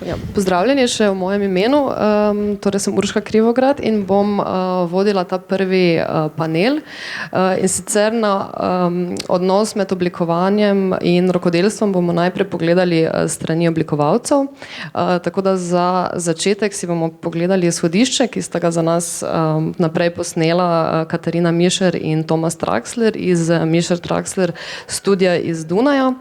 Ja, pozdravljeni še v mojem imenu, torej sem Urška Krivograd in bom vodila ta prvi panel in sicer na odnos med oblikovanjem in rokodelstvom bomo najprej pogledali strani oblikovalcev, tako da za začetek si bomo pogledali izhodišče, ki sta ga za nas naprej posnela Katarina Mišer in Tomas Traxler iz Mišer Traxler studija iz Dunaja,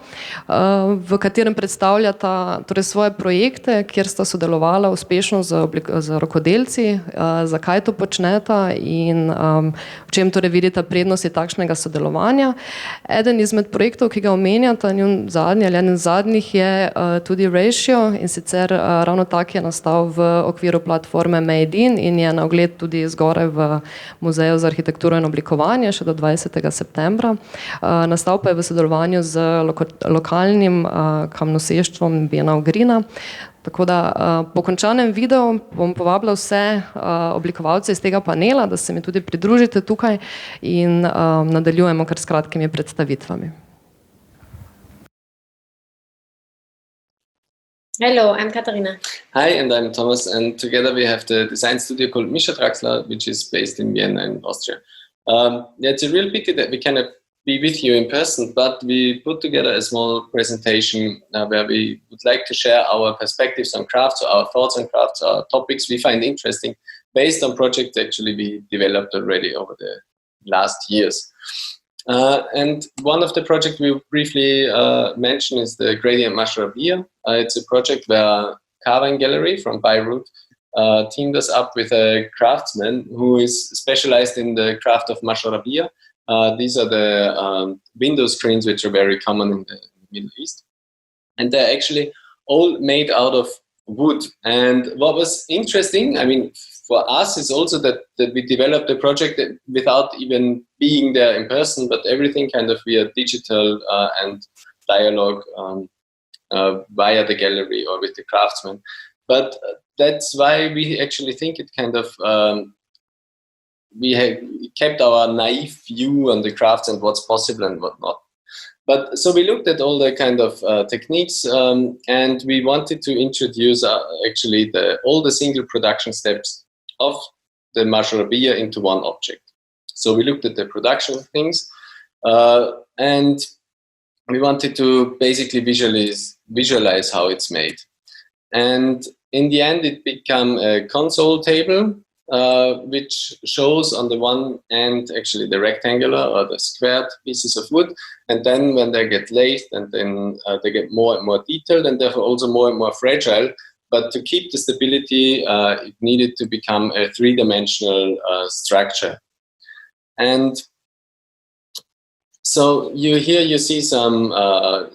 v katerem predstavljata torej svoje projekte, kjer sta sodelovala uspešno z rokodelci, zakaj to počneta in v čem torej vidita prednosti takšnega sodelovanja. Eden izmed projektov, ki ga omenjata, njun zadnji ali eden zadnjih je tudi Ratio in sicer ravno tak je nastal v okviru platforme Made in je na ogled tudi zgoraj v Muzeju za arhitekturo in oblikovanje še do 20. septembra. Nastal pa je v sodelovanju z lokalnim kamnoseštvom Bienal Grina. Tako da po končanem videu bom povabila vse oblikovalce iz tega panela, da se mi tudi pridružite tukaj in nadaljujemo kar s kratkimi predstavitvami. Hello, I'm Katarina. Hi, and I'm Thomas, and together we have the design studio called Mišer Traxler, which is based in Vienna in Austria. It's a real pity that we cannot be with you in person, but we put together a small presentation where we would like to share our perspectives on crafts, or our thoughts on crafts, our topics we find interesting, based on projects actually we developed already over the last years. And one of the projects we briefly mention is the Gradient Mashrabiyya. It's a project where Carving Gallery from Beirut teamed us up with a craftsman who is specialized in the craft of Mashrabiyya. These are the window screens which are very common in the Middle East. And they're actually all made out of wood. And what was interesting, I mean, for us is also that we developed the project without even being there in person, but everything kind of via digital and dialogue via the gallery or with the craftsman. But that's why we actually think it kind of we have kept our naive view on the crafts and what's possible and what not. But so we looked at all the kind of techniques and we wanted to introduce actually all the single production steps of the Mashrabiyya into one object. So we looked at the production things and we wanted to basically visualize how it's made. And in the end, it became a console table which shows on the one end actually the rectangular or the squared pieces of wood, and then when they get lathed and then they get more and more detailed and therefore also more and more fragile. But to keep the stability, it needed to become a three-dimensional structure. And so here you see some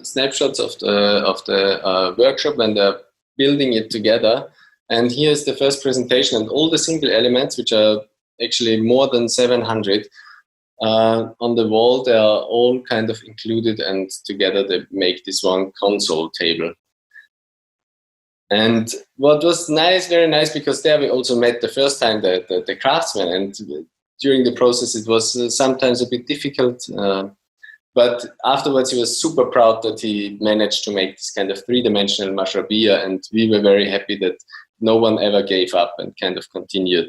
snapshots of the workshop when they're building it together. And here's the first presentation, and all the single elements, which are actually more than 700 on the wall, they are all kind of included, and together they make this one console table. And what was nice, very nice, because there we also met the first time the craftsman, and during the process it was sometimes a bit difficult, but afterwards he was super proud that he managed to make this kind of three-dimensional Mashrabiyya, and we were very happy that no one ever gave up and kind of continued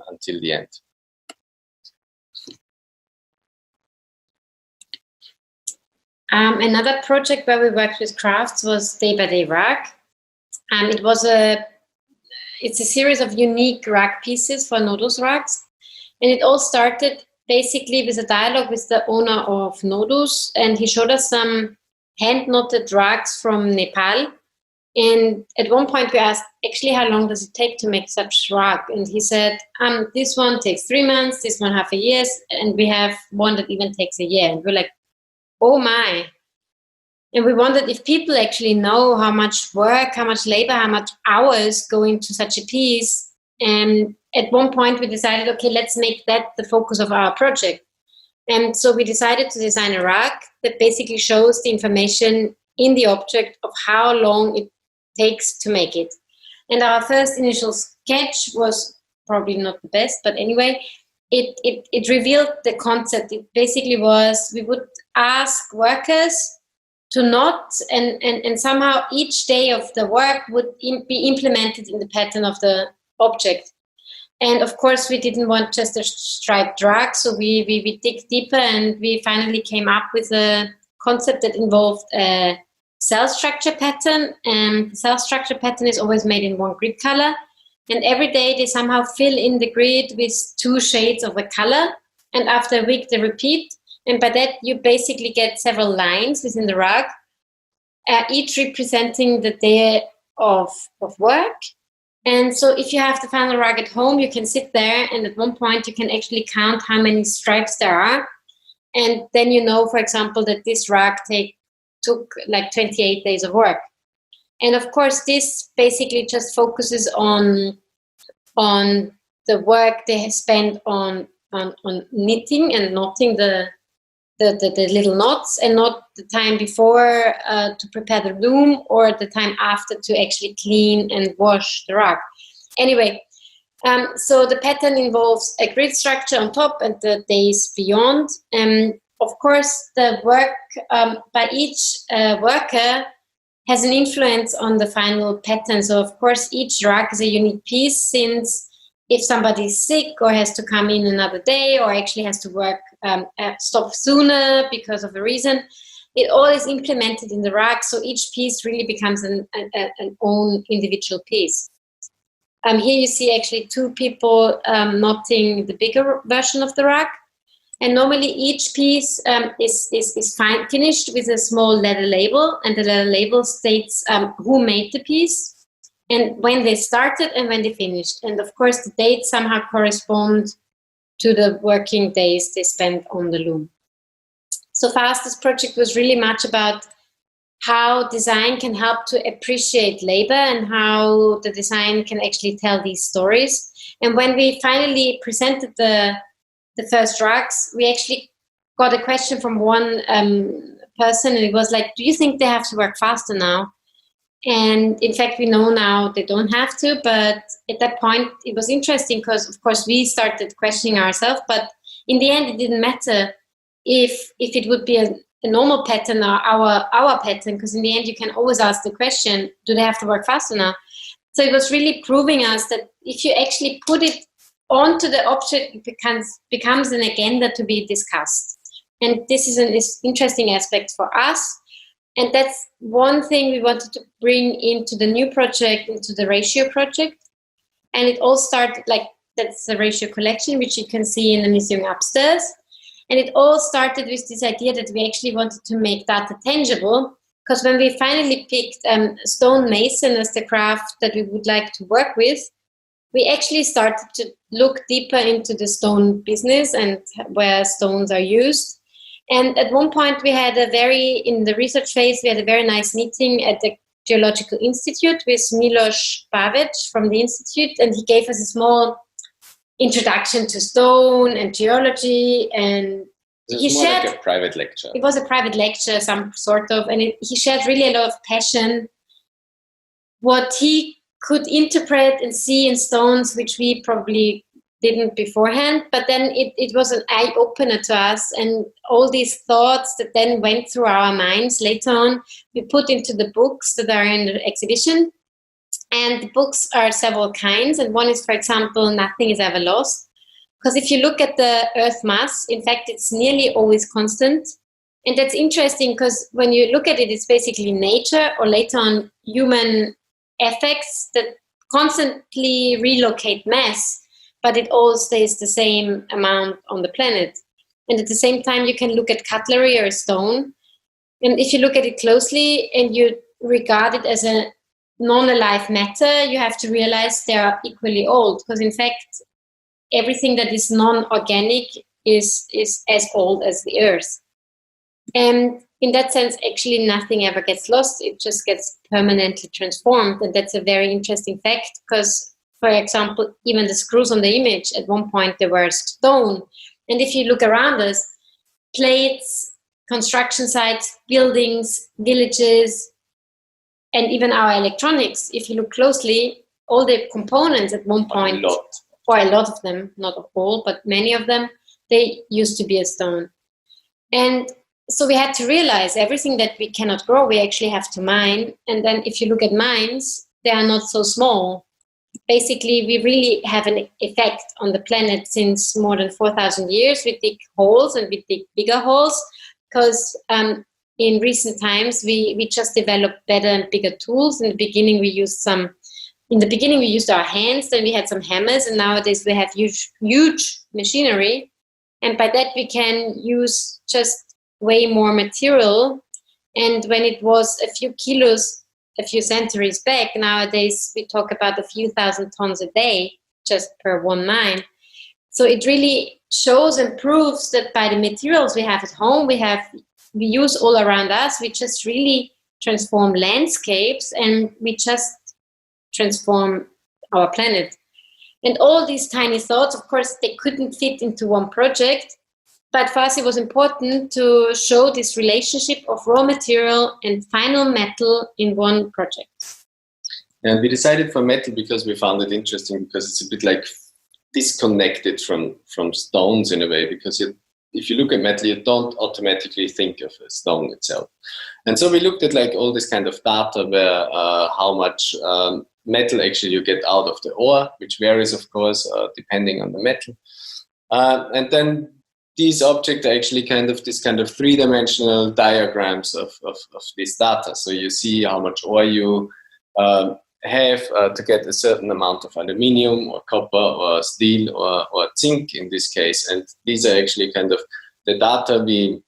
until the end. Another project where we worked with crafts was Day by Day Rug. It's a series of unique rug pieces for Nodus rugs. And it all started basically with a dialogue with the owner of Nodus, and he showed us some hand-knotted rugs from Nepal. And at one point we asked, actually, how long does it take to make such rug? And he said, this one takes 3 months, this one half a year, and we have one that even takes a year. And we're like, oh my. And we wondered if people actually know how much work, how much labor, how much hours go into such a piece. And at one point we decided, okay, let's make that the focus of our project. And so we decided to design a rug that basically shows the information in the object of how long it takes to make it. And our first initial sketch was probably not the best, but anyway, it revealed the concept. It basically was, we would ask workers knot, and somehow each day of the work would be implemented in the pattern of the object. And of course, we didn't want just a striped rug, so we dig deeper, and we finally came up with a concept that involved a cell structure pattern. And the cell structure pattern is always made in one grid color, and every day they somehow fill in the grid with 2 shades of a color, and after a week they repeat. And by that, you basically get several lines within the rug, each representing the day of work. And so if you have the final rug at home, you can sit there, and at one point you can actually count how many stripes there are. And then you know, for example, that this rug took like 28 days of work. And of course, this basically just focuses on the work they spend on knitting and knotting the little knots, and not the time before to prepare the loom, or the time after to actually clean and wash the rug. Anyway, so the pattern involves a grid structure on top and the days beyond. Of course, the work by each worker has an influence on the final pattern. So of course, each rug is a unique piece, since if somebody is sick or has to come in another day, or actually has to work stop sooner because of a reason, it all is implemented in the rug. So each piece really becomes an own individual piece. Here you see actually 2 people knotting the bigger version of the rug. And normally each piece is finished with a small leather label, and the leather label states who made the piece, and when they started and when they finished. And of course, the dates somehow correspond to the working days they spent on the loom. So for us, this project was really much about how design can help to appreciate labor, and how the design can actually tell these stories. And when we finally presented the first rugs, we actually got a question from one person, and it was like, do you think they have to work faster now? And in fact, we know now they don't have to, but at that point it was interesting, because of course we started questioning ourselves, but in the end it didn't matter if it would be a normal pattern or our pattern, because in the end you can always ask the question, do they have to work faster now? So it was really proving us that if you actually put it onto the object, it becomes an agenda to be discussed. And this is an interesting aspect for us. And that's one thing we wanted to bring into the new project, into the Ratio project. And it all started, like, that's the Ratio collection, which you can see in the museum upstairs. And it all started with this idea that we actually wanted to make data tangible, because when we finally picked stonemason as the craft that we would like to work with, we actually started to look deeper into the stone business and where stones are used. And at one point in the research phase, we had a very nice meeting at the Geological Institute with Milos Pavic from the Institute, and he gave us a small introduction to stone and geology, and he shared like a private lecture. It was a private lecture, some sort of, and he shared really a lot of passion, what he could interpret and see in stones, which we probably didn't beforehand. But then it was an eye-opener to us, and all these thoughts that then went through our minds later on, we put into the books that are in the exhibition. And the books are several kinds, and one is, for example, Nothing is Ever Lost. Because if you look at the Earth mass, in fact, it's nearly always constant. And that's interesting, because when you look at it, it's basically nature, or later on human effects that constantly relocate mass, but it all stays the same amount on the planet. And at the same time, you can look at cutlery or stone, and if you look at it closely and you regard it as a non-alive matter, you have to realize they are equally old, because in fact, everything that is non-organic is as old as the Earth. And in that sense, actually nothing ever gets lost, it just gets permanently transformed. And that's a very interesting fact, because, for example, even the screws on the image, at one point they were stone. And if you look around us, plates, construction sites, buildings, villages, and even our electronics, if you look closely, all the components at one point, or a lot of them, not all, but many of them, they used to be a stone. And so we had to realize everything that we cannot grow, we actually have to mine. And then if you look at mines, they are not so small. Basically, we really have an effect on the planet since more than 4,000 years. We dig holes and we dig bigger holes because in recent times, we just developed better and bigger tools. In the beginning, we used our hands, then we had some hammers, and nowadays we have huge machinery. And by that, we can use just way more material. And when it was a few kilos a few centuries back, nowadays we talk about a few thousand tons a day just per one mine. So it really shows and proves that by the materials we have at home, we use all around us, we just really transform landscapes and we just transform our planet. And all these tiny thoughts, of course, they couldn't fit into one project. But for us, it was important to show this relationship of raw material and final metal in one project. And we decided for metal because we found it interesting, because it's a bit like disconnected from stones in a way, because if you look at metal, you don't automatically think of a stone itself. And so we looked at like all this kind of data where how much metal actually you get out of the ore, which varies, of course, depending on the metal. And then these objects are actually this kind of three-dimensional diagrams of this data. So you see how much ore you have to get a certain amount of aluminium or copper or steel or zinc in this case. And these are actually kind of the data we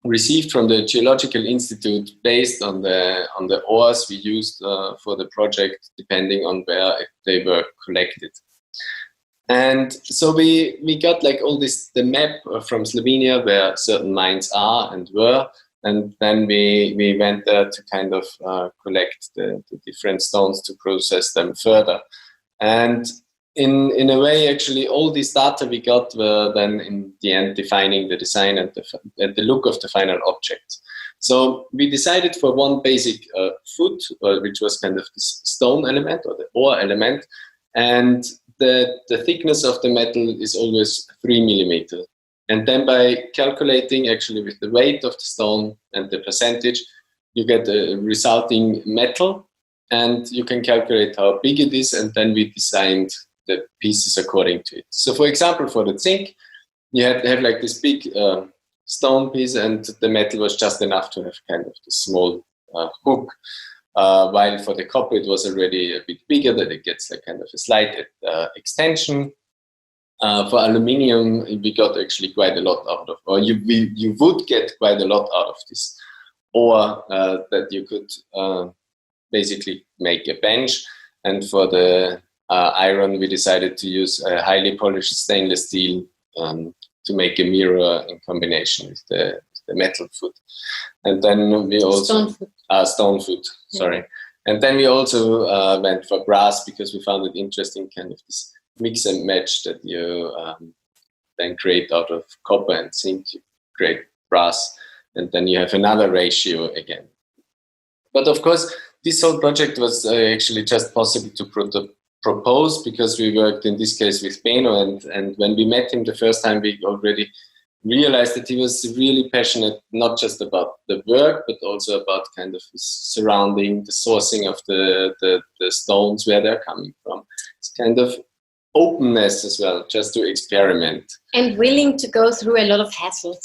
received from the Geological Institute based on the ores we used for the project, depending on where they were collected. And so we got like all this, the map from Slovenia where certain mines are and were, and then we went there to kind of collect the different stones to process them further. And in a way, actually, all these data we got were then in the end defining the design and the look of the final object. So we decided for one basic foot, which was kind of this stone element or the ore element, and the thickness of the metal is always 3 millimeters. And then by calculating actually with the weight of the stone and the percentage, you get a resulting metal, and you can calculate how big it is, and then we designed the pieces according to it. So for example, for the zinc, you have like this big stone piece, and the metal was just enough to have kind of this small hook. While for the copper, it was already a bit bigger, that it gets like kind of a slight extension. For aluminium, we got actually quite a lot out of, or you would get quite a lot out of this ore that you could basically make a bench. And for the iron, we decided to use a highly polished stainless steel to make a mirror in combination with the metal foot. And then we also stone foot, sorry. Yeah. And then we also went for brass, because we found it interesting, kind of this mix and match that you then create out of copper and zinc. You create brass, and then you have another ratio again. But of course, this whole project was actually just possible to propose, because we worked in this case with Benno, and when we met him the first time, we already realized that he was really passionate, not just about the work, but also about kind of his surrounding, the sourcing of the stones, where they're coming from. It's kind of openness as well, just to experiment. And willing to go through a lot of hassles.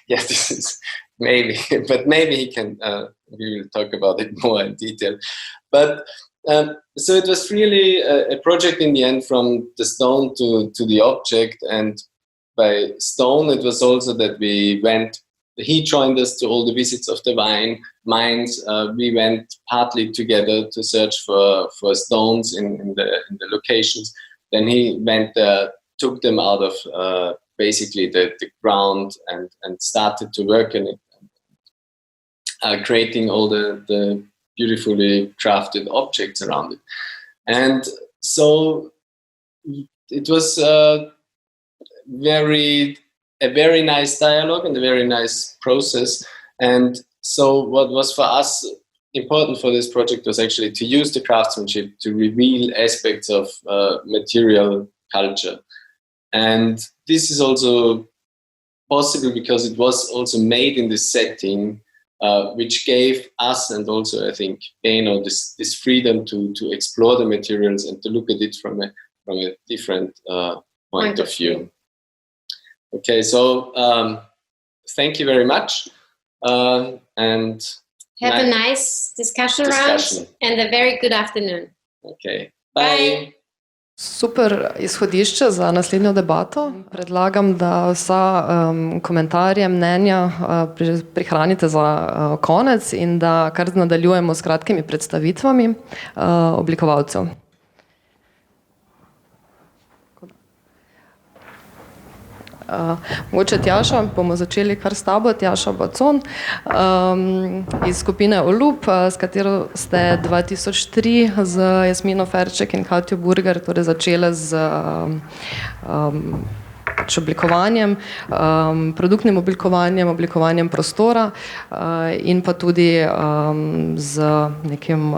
Yes, this is maybe, but maybe he can, we will talk about it more in detail. But so it was really a project in the end, from the stone to the object. And by stone, it was also that he joined us to all the visits of the mines. We went partly together to search for stones in the locations. Then he went there, took them out of basically the ground and started to work in it, creating all the beautifully crafted objects around it. And so it was a very nice dialogue and a very nice process. And so what was for us important for this project was actually to use the craftsmanship to reveal aspects of material culture. And this is also possible because it was also made in this setting, which gave us and also I think Beno this freedom to explore the materials and to look at it from a different point of view. Okay, so thank you very much, and have a nice discussion round and a very good afternoon. Okay, bye. Super izhodišče za naslednjo debato. Predlagam, da vsa komentarje, mnenja prihranite za konec in da kar nadaljujemo s kratkimi predstavitvami oblikovalcev. Mogoče Tjaša, bomo začeli kar s tabo, Tjaša Bacon, iz skupine Olub, s katero ste 2003 z Jasmino Ferček in Katjo Burger torej začele z oblikovanjem, produktnim oblikovanjem prostora in pa tudi z nekim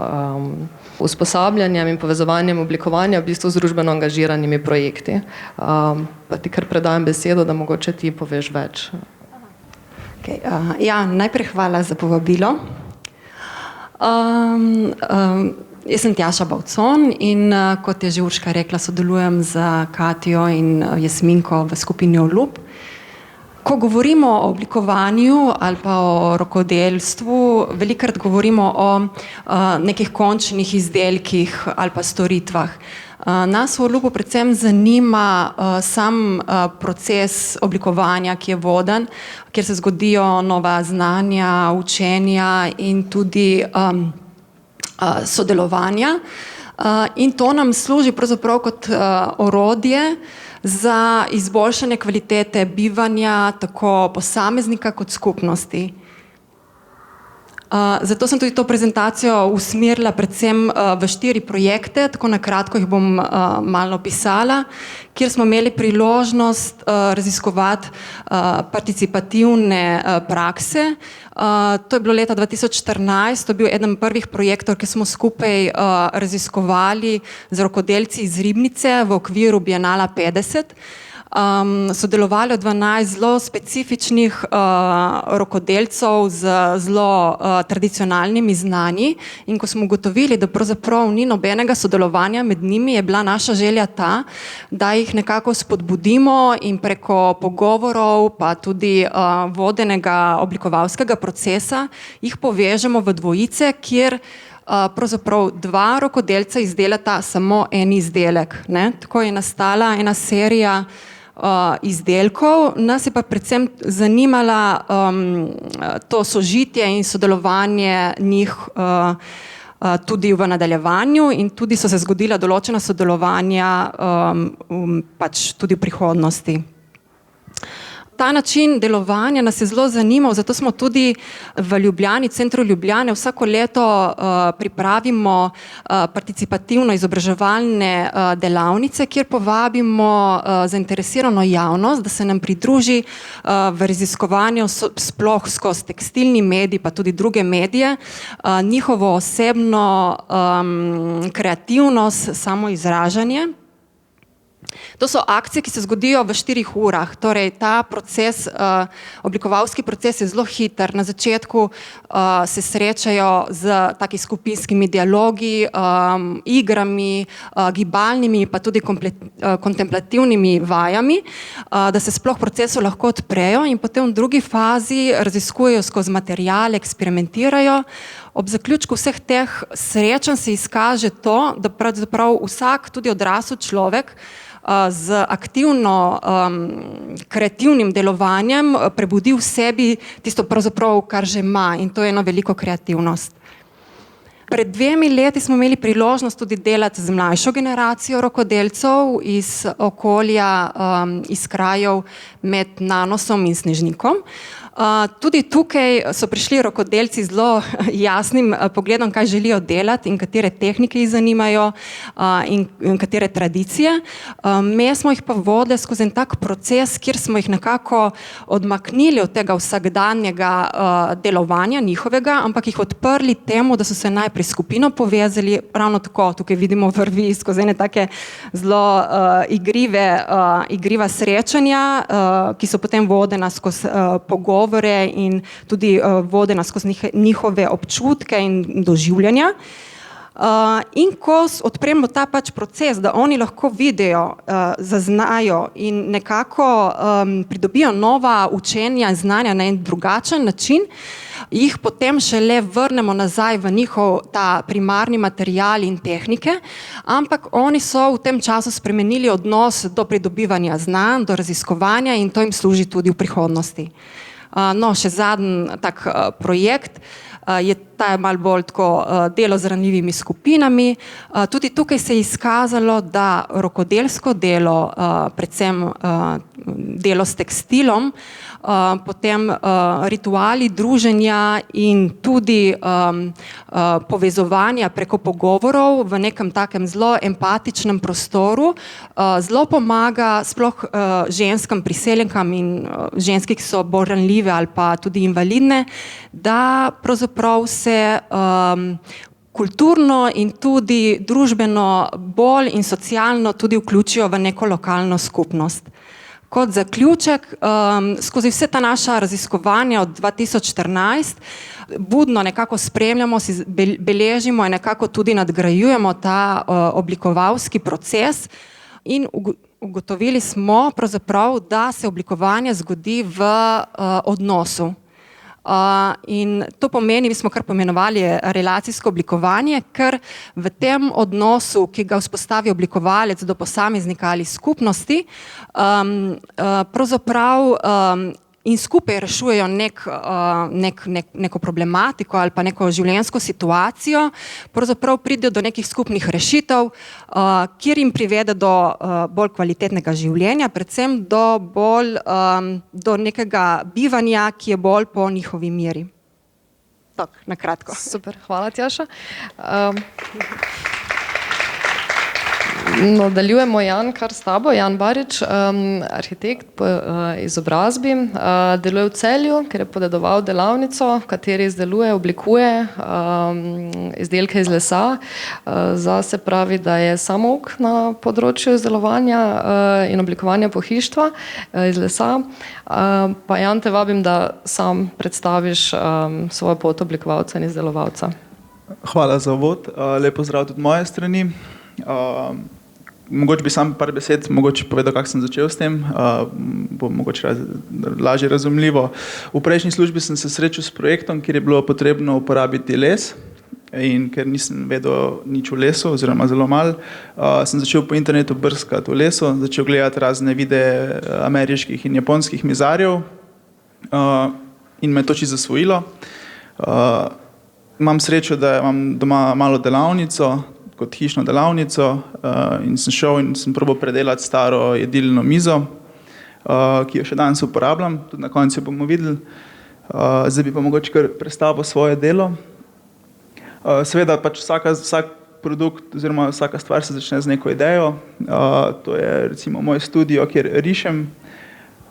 usposabljanjem in povezovanjem oblikovanja v bistvu z družbeno angažiranimi projekti. Pa ti kar predajam besedo, da mogoče ti poveš več. Okay, najprej hvala za povabilo. Jaz sem Tjaša Bacon in kot je že Urška rekla, sodelujem z Katjo in Jasminko v skupini Olub. Ko govorimo o oblikovanju ali pa o rokodelstvu, velikokrat govorimo o nekih končnih izdelkih ali pa storitvah. Nas v Olubu predvsem zanima sam proces oblikovanja, ki je voden, kjer se zgodijo nova znanja, učenja in tudi sodelovanja. In to nam služi pravzaprav kot orodje za izboljšanje kvalitete bivanja tako posameznika kot skupnosti. Zato sem tudi to prezentacijo usmerila predvsem v 4 projekte, tako na kratko jih bom malo opisala, kjer smo imeli priložnost raziskovati participativne prakse. To je bilo leta 2014, to je bil eden prvih projektov, ki smo skupaj raziskovali z rokodelci iz Ribnice v okviru Bienala 50. Sodelovali 12 zelo specifičnih rokodelcev z zelo tradicionalnimi znanji in ko smo ugotovili, da pravzaprav ni nobenega sodelovanja med njimi, je bila naša želja ta, da jih nekako spodbudimo in preko pogovorov pa tudi vodenega oblikovalskega procesa jih povežemo v dvojice, kjer pravzaprav 2 rokodelca izdelata samo en izdelek. Tako je nastala ena serija izdelkov. Nas je pa predvsem zanimala to sožitje in sodelovanje njih tudi v nadaljevanju in tudi so se zgodila določena sodelovanja pač tudi v prihodnosti. Ta način delovanja nas je zelo zanimal, zato smo tudi v Ljubljani, centru Ljubljane, vsako leto pripravimo participativno izobraževalne delavnice, kjer povabimo zainteresirano javnost, da se nam pridruži v raziskovanju sploh skozi tekstilni medij, pa tudi druge medije, njihovo osebno kreativnost, samoizražanje. To so akcije, ki se zgodijo v 4 urah, torej ta proces, oblikovalski proces je zelo hiter. Na začetku se srečajo z taki skupinskimi dialogi, igrami, gibalnimi pa tudi kontemplativnimi vajami, da se sploh procesu lahko odprejo in potem v drugi fazi raziskujejo skozi materiale, eksperimentirajo. Ob zaključku vseh teh srečanj se izkaže to, da pravzaprav vsak, tudi odrasel človek, z aktivno kreativnim delovanjem prebudi v sebi tisto pravzaprav, kar že ima, in to je eno veliko kreativnost. Pred 2 leti smo imeli priložnost tudi delati z mlajšo generacijo rokodelcev iz okolja, iz krajev med Nanosom in Snežnikom. Tudi tukaj so prišli rokodelci z zelo jasnim pogledom, kaj želijo delati in katere tehnike jih zanimajo in katere tradicije. Mi smo jih pa vodili skozi en tak proces, kjer smo jih nekako odmaknili od tega vsakdanjega delovanja njihovega, ampak jih odprli temu, da so se najprej skupino povezali, ravno tako, tukaj vidimo vrvi skozi ene take zelo igriva srečanja, ki so potem vodena skozi pogovore in tudi vodena skozi njihove občutke in doživljanja. In ko odpremo ta pač proces, da oni lahko vidijo, zaznajo in nekako pridobijo nova učenja in znanja na en drugačen način, jih potem šele vrnemo nazaj v njihov ta primarni material in tehnike, ampak oni so v tem času spremenili odnos do pridobivanja znanj, do raziskovanja in to jim služi tudi v prihodnosti. No, še zadnji tak projekt je ta malo bolj tako delo z ranljivimi skupinami. Tudi tukaj se je izkazalo, da rokodelsko delo, predvsem delo s tekstilom, potem rituali druženja in tudi povezovanja preko pogovorov v nekem takem zelo empatičnem prostoru zelo pomaga sploh ženskam priseljenkam in ženski, ki so bolj ranljive ali pa tudi invalidne, da pravzaprav se kulturno in tudi družbeno bolj in socialno tudi vključijo v neko lokalno skupnost. Kot zaključek, skozi vse ta naša raziskovanja od 2014 budno nekako spremljamo, si beležimo in nekako tudi nadgrajujemo ta oblikovalski proces in ugotovili smo pravzaprav, da se oblikovanje zgodi v odnosu. In to pomeni, mi smo kar pomenovali relacijsko oblikovanje, ker v tem odnosu, ki ga vzpostavi oblikovalec do posameznika ali skupnosti, pravzaprav in skupaj rešujejo neko problematiko ali pa neko življenjsko situacijo, pravzaprav pridejo do nekih skupnih rešitev, kjer jim privede do bolj kvalitetnega življenja, predvsem do nekega bivanja, ki je bolj po njihovi meri. Tako, na kratko. Super, hvala Tjaša. Nadaljujemo Jan kar s tabo, Jan Barič, arhitekt po izobrazbi, deluje v Celju, ker je podedoval delavnico, v kateri izdeluje, oblikuje izdelke iz lesa. Zase pravi, da je samouk na področju izdelovanja in oblikovanja pohištva iz lesa. Pa Jan, te vabim, da sam predstaviš svojo pot oblikovalca in izdelovalca. Hvala za uvod, lep pozdrav tudi moje strani. Mogoče bi sam par besed povedal, kako sem začel s tem, bo mogoče lažje razumljivo. V prejšnji službi sem se srečal s projektom, kjer je bilo potrebno uporabiti les in ker nisem vedel nič o lesu oziroma zelo malo, sem začel po internetu brskati o lesu, začel gledati razne videe ameriških in japonskih mizarjev in me to čisto zasvojilo. Imam srečo, da imam doma malo delavnico, kot hišno delavnico in sem šel in sem probal predelati staro jedilno mizo, ki jo še danes uporabljam, tudi na koncu bomo videli. Zdaj bi pa mogoče kar predstavil svoje delo. Seveda pač vsak produkt oziroma vsaka stvar se začne z neko idejo. To je recimo moj studio, kjer rišem.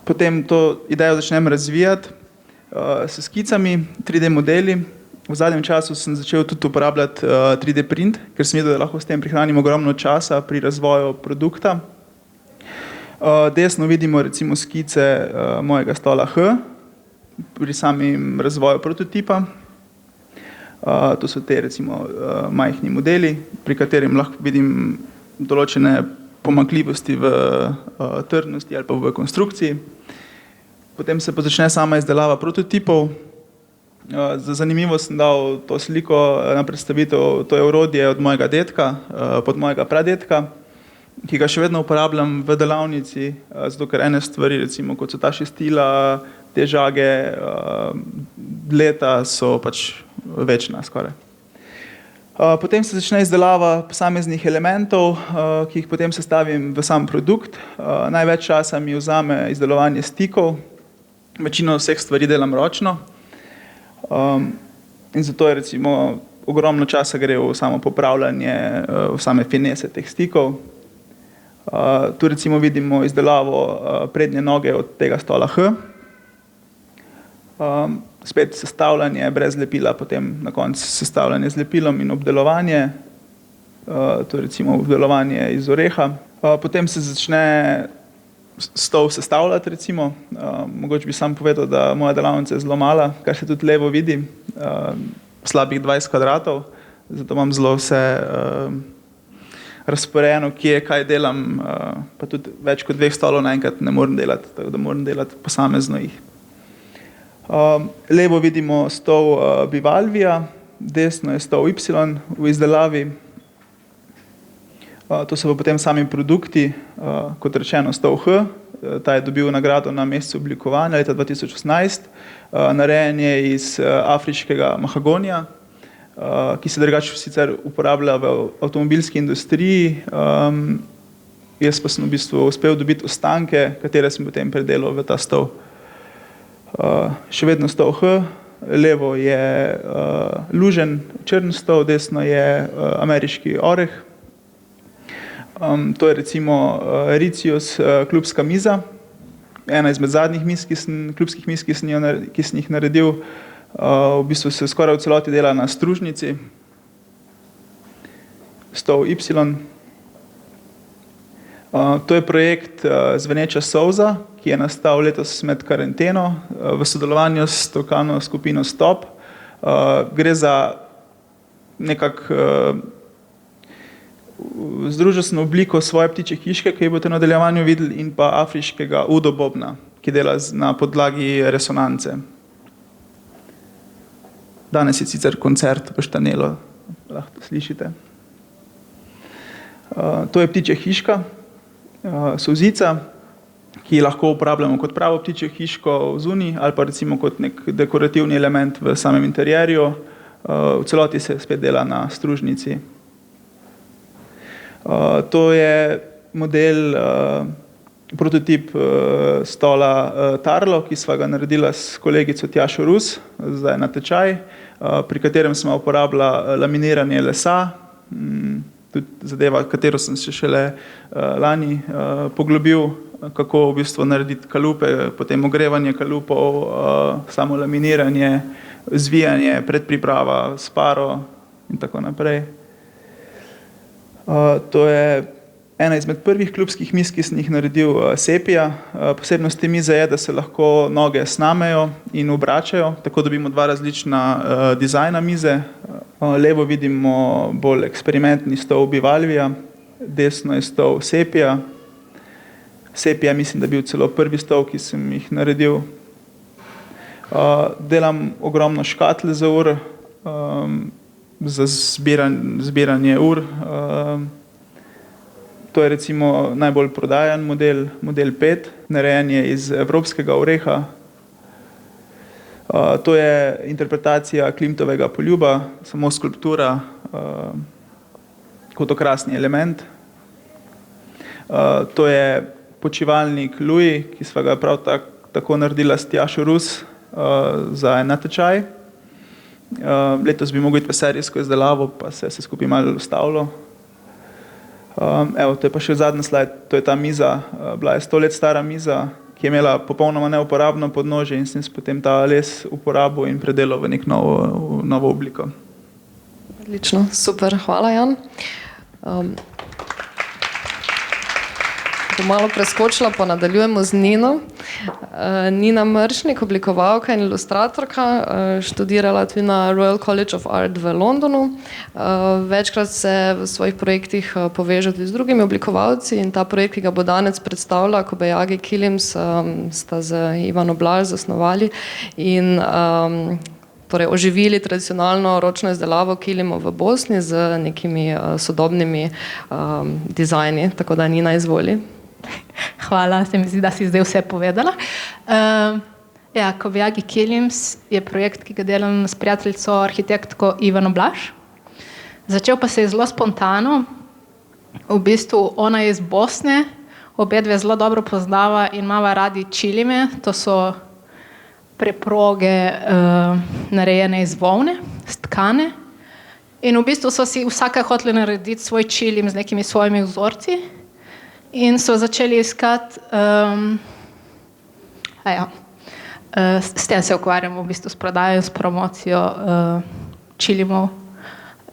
Potem to idejo začnem razvijati s skicami, 3D modeli. V zadnjem času sem začel tudi uporabljati 3D print, ker sem videl, da lahko s tem prihranim ogromno časa pri razvoju produkta. Desno vidimo recimo skice mojega stola H pri samem razvoju prototipa. To so te recimo majhni modeli, pri katerim lahko vidim določene pomanjkljivosti v trdnosti ali pa v konstrukciji. Potem se pa začne sama izdelava prototipov. Za zanimivo sem dal to sliko na predstavitev, to je orodje od mojega dedka, pod mojega pradetka, ki ga še vedno uporabljam v delavnici, zato ker ene stvari, recimo kot so ta šestila, te žage, leta so pač večna skoraj. Potem se začne izdelava posameznih elementov, ki jih potem sestavim v sam produkt. Največ časa mi vzame izdelovanje stikov, večino vseh stvari delam ročno. In zato je recimo ogromno časa gre v samo popravljanje, v same finese teh stikov. Tu recimo vidimo izdelavo prednje noge od tega stola H. Spet sestavljanje brez lepila, potem na koncu sestavljanje z lepilom in obdelovanje. To je recimo obdelovanje iz oreha. Potem se začne stol sestavljati recimo. Mogoče bi sam povedal, da moja delavnica je zelo mala, kar se tudi levo vidi. Slabih 20 kvadratov, zato imam zelo vse razporejeno, kje, kaj delam, pa tudi več kot 2 stolov naenkrat ne morem delati, tako da moram delati posamezno jih. Levo vidimo stol Bivalvija, desno je stol Y v izdelavi. To so pa potem sami produkti, kot rečeno stol H, ta je dobil nagrado na mesecu oblikovanja leta 2018, narejen je iz afriškega mahagonija, ki se drugače sicer uporablja v avtomobilski industriji. Jaz pa sem v bistvu uspel dobiti ostanke, katere sem potem predelal v ta stol. Še vedno stol H, levo je lužen črn stol, desno je ameriški oreh. To je recimo Ricius klubska miza, ena izmed zadnjih miz, klubskih miz, ki sem jih naredil. V bistvu se skoraj v celoti dela na stružnici. Stol Y. To je projekt Zveneča solza, ki je nastal letos med karanteno v sodelovanju s strokovno skupino Stop. Gre za nekako združil sem obliko svoje ptičje hiške, ki jo boste v nadaljevanju videli, in pa afriškega udobobna, ki dela na podlagi resonance. Danes je sicer koncert v Štanelu, lahko slišite. To je ptičja hiška, solzica, ki lahko uporabljamo kot pravo ptičjo hiško zunaj ali pa recimo kot nek dekorativni element v samem interjerju. V celoti se spet dela na stružnici. To je model, prototip stola Tarlo, ki sva ga naredila s kolegico Tjašo Rus, zdaj na tečaj, pri katerem smo uporabila laminiranje lesa, tudi zadeva, katero sem se šele lani poglobil, kako v bistvu narediti kalupe, potem ogrevanje kalupov, samo laminiranje, zvijanje, predpriprava s paro in tako naprej. To je ena izmed prvih klubskih miz, ki sem jih naredil sepija. Posebnost te mize je, da se lahko noge snamejo in obračajo, tako dobimo dva različna dizajna mize. Levo vidimo bolj eksperimentni stol Bivalvija, desno je stol sepija. Sepija mislim, da je bil celo prvi stol, ki sem jih naredil. Delam ogromno škatle za ur, za zbiranje ur. To je recimo najbolj prodajan model, model 5, narejen je iz evropskega oreha. To je interpretacija Klimtovega poljuba, samo skulptura kot okrasni element. To je počivalnik Louis, ki sva ga prav tako naredila s Tjašo Rus za en natečaj. Letos bi mogel iti v serijsko izdelavo, pa se je skupaj malo ustavilo. Evo, to je pa še zadnji slajd, to je ta miza, bila je 100 let stara miza, ki je imela popolnoma neuporabno podnožje in sem potem ta les uporabil in predelal v nek novo obliko. Odlično, super, hvala Jan. Bom malo preskočila, pa nadaljujemo z Nino. Nina Mršnik, oblikovalka in ilustratorka, študirala tudi na Royal College of Art v Londonu. Večkrat se v svojih projektih poveže tudi z drugimi oblikovalci in ta projekt, ki ga bo danes predstavila, Kobajagi Kilims, sta z Ivano Blaž zasnovali in torej oživili tradicionalno ročno izdelavo kilimov v Bosni z nekimi sodobnimi dizajni, tako da Nina izvoli. Hvala, se mi zdi, da si zdaj vse povedala. Kobajagi Kilims je projekt, ki ga delam s prijateljico arhitektko Ivano Blaž. Začel pa se je zelo spontano. V bistvu ona je iz Bosne, obedve zelo dobro poznava in imava radi čilime, to so preproge narejene iz volne, stkane. In v bistvu so si vsaka hotela narediti svoj čilim z nekimi svojimi vzorci in so začeli iskati, s tem se ukvarjamo v bistvu s prodajo, s promocijo čilimov.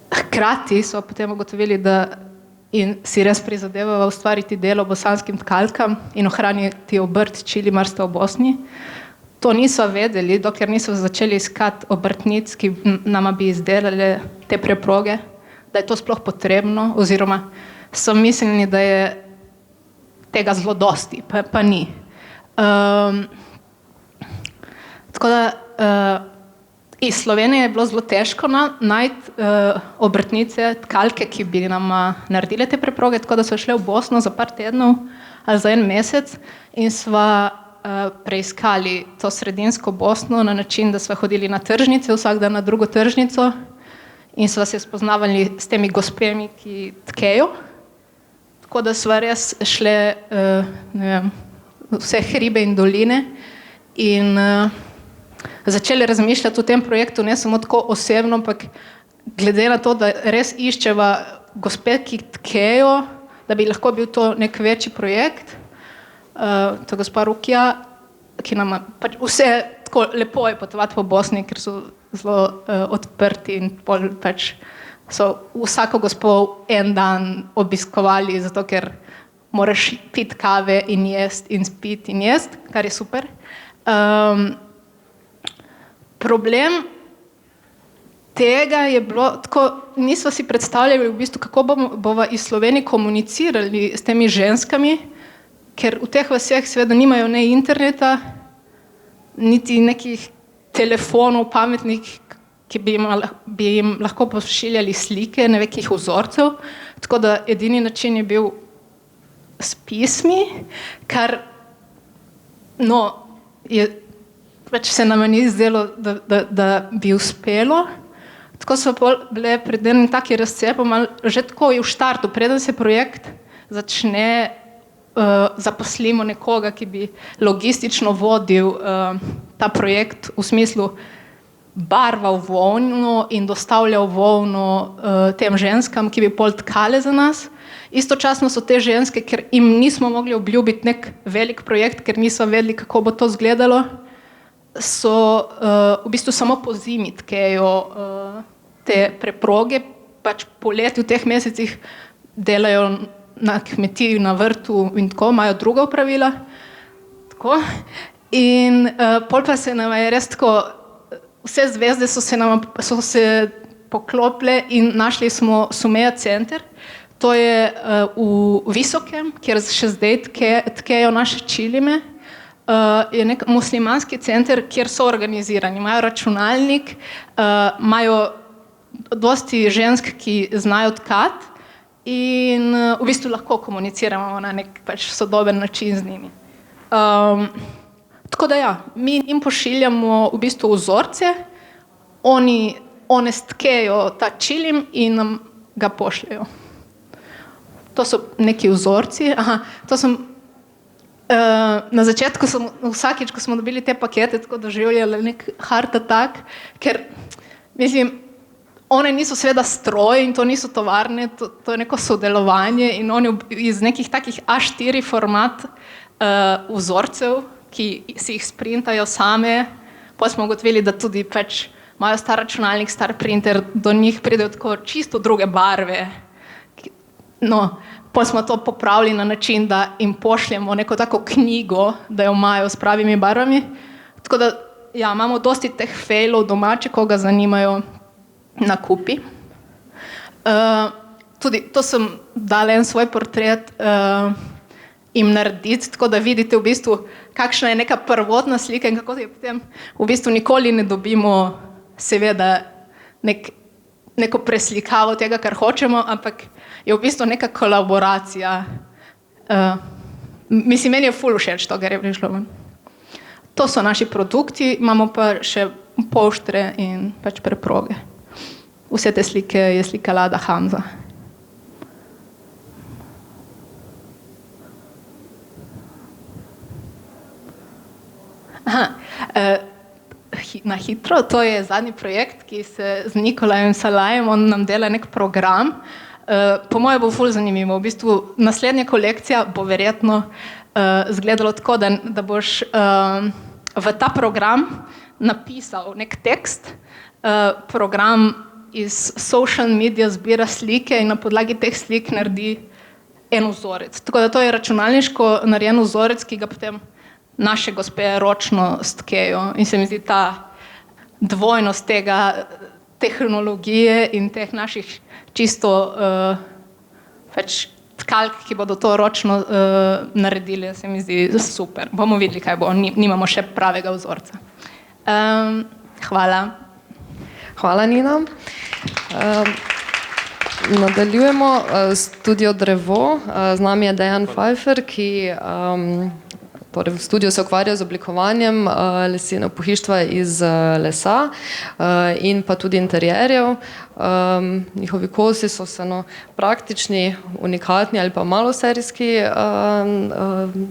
Hkrati so potem ugotovili, da in si res prizadevajo ustvariti delo bosanskim tkalkam in ohraniti obrt čilimarstva v Bosni. To niso vedeli, dokler niso začeli iskati obrtnic, ki nama bi izdelali te preproge, da je to sploh potrebno, oziroma so mislili, da je tega zelo dosti, pa ni. Tako da iz Slovenije je bilo zelo težko najti obrtnice, tkalke, ki bi nam naredile te preproge, tako da so šle v Bosno za par tednov ali za en mesec in sva preiskali to sredinsko Bosno na način, da sva hodili na tržnice, vsak dan na drugo tržnico in sva se spoznavali s temi gospemi, ki tkejo. Tako da sva res šle vse hribe in doline in začeli razmišljati o tem projektu ne samo tako osebno, ampak glede na to, da res iščeva gospe, ki tkejo, da bi lahko bil to nek večji projekt. To je gospa Rukija, ki nam pač vse tako lepo je potovati po Bosni, ker so zelo odprti in pač so vsako gospo en dan obiskovali, zato ker moraš piti kave in jesti in spiti in jesti, kar je super. Problem tega je bilo, tako nismo si predstavljali v bistvu, kako bova iz Slovenije komunicirali s temi ženskami, ker v teh vaseh seveda nimajo ne interneta, niti nekih telefonov pametnih, ki bi jim lahko pošiljali slike nekih vzorcev, tako da edini način je bil s pismi, kar pač se nam ni zdelo, da bi uspelo. Tako so bile pred enim taki razcepom, že tako je v štartu, preden se projekt začne, zaposlimo nekoga, ki bi logistično vodil ta projekt v smislu barval volno in dostavljal volno tem ženskam, ki bi pol tkale za nas. Istočasno so te ženske, ker jim nismo mogli obljubiti nek velik projekt, ker niso vedeli, kako bo to izgledalo, so v bistvu samo po zimi tkejo te preproge, pač poleti v teh mesecih delajo na kmetiji, na vrtu in tako, imajo druga opravila. Tako. In pol pa se nam je res tako, vse zvezde so se poklopile in našli smo Sumeja center. To je v Visokem, kjer še zdaj tkejo naše čilime. Je nek muslimanski center, kjer so organizirani. Imajo računalnik, imajo dosti žensk, ki znajo tkati in v bistvu lahko komuniciramo na nek pač sodoben način z njimi. Tako da ja, mi jim pošiljamo v bistvu vzorce, one stkejo ta čilim in nam ga pošljajo. To so neki vzorci. Na začetku vsakič, ko smo dobili te pakete, tako doživljali nek heart attack, ker mislim, one niso seveda stroj in to niso tovarne, to je neko sodelovanje in oni iz nekih takih A4 format vzorcev, ki si jih sprintajo same, pa smo ugotovili, da tudi pač imajo star računalnik, star printer, do njih pridejo tako čisto druge barve. No, pa smo to popravili na način, da jim pošljemo neko tako knjigo, da jo imajo s pravimi barvami. Tako da, ja, imamo dosti teh failov domače, koga zanimajo nakupi. Tudi to sem dala en svoj portret jim narediti, tako da vidite v bistvu, kakšna je neka prvotna slika in kako je potem v bistvu nikoli ne dobimo seveda neko preslikavo tega, kar hočemo, ampak je v bistvu neka kolaboracija. Mislim, meni je ful všeč to, kar je prišlo ven. To so naši produkti, imamo pa še poštre in pač preproge. Vse te slike je slikala Ada Hamza. hitro. To je zadnji projekt, ki se z Nikolajem Salajem, on nam dela nek program. Po mojem bo ful zanimivo. V bistvu naslednja kolekcija bo verjetno izgledalo tako, da boš v ta program napisal nek tekst, program iz social media zbira slike in na podlagi teh slik naredi en vzorec. Tako da to je računalniško narejen vzorec, ki ga potem naše gospe ročno stkejo. In se mi zdi ta dvojnost tega tehnologije in teh naših čisto tkalk, ki bodo to ročno naredili, se mi zdi super. Bomo videli, kaj bo. Nimamo še pravega vzorca. Hvala. Hvala, Nina. Nadaljujemo studio Drevo. Z nami je Dejan Pfeiffer, ki torej v studiu se ukvarja z oblikovanjem lesenega pohištva iz lesa in pa tudi interjerjev. Njihovi kosi so praktični, unikatni ali pa maloserijski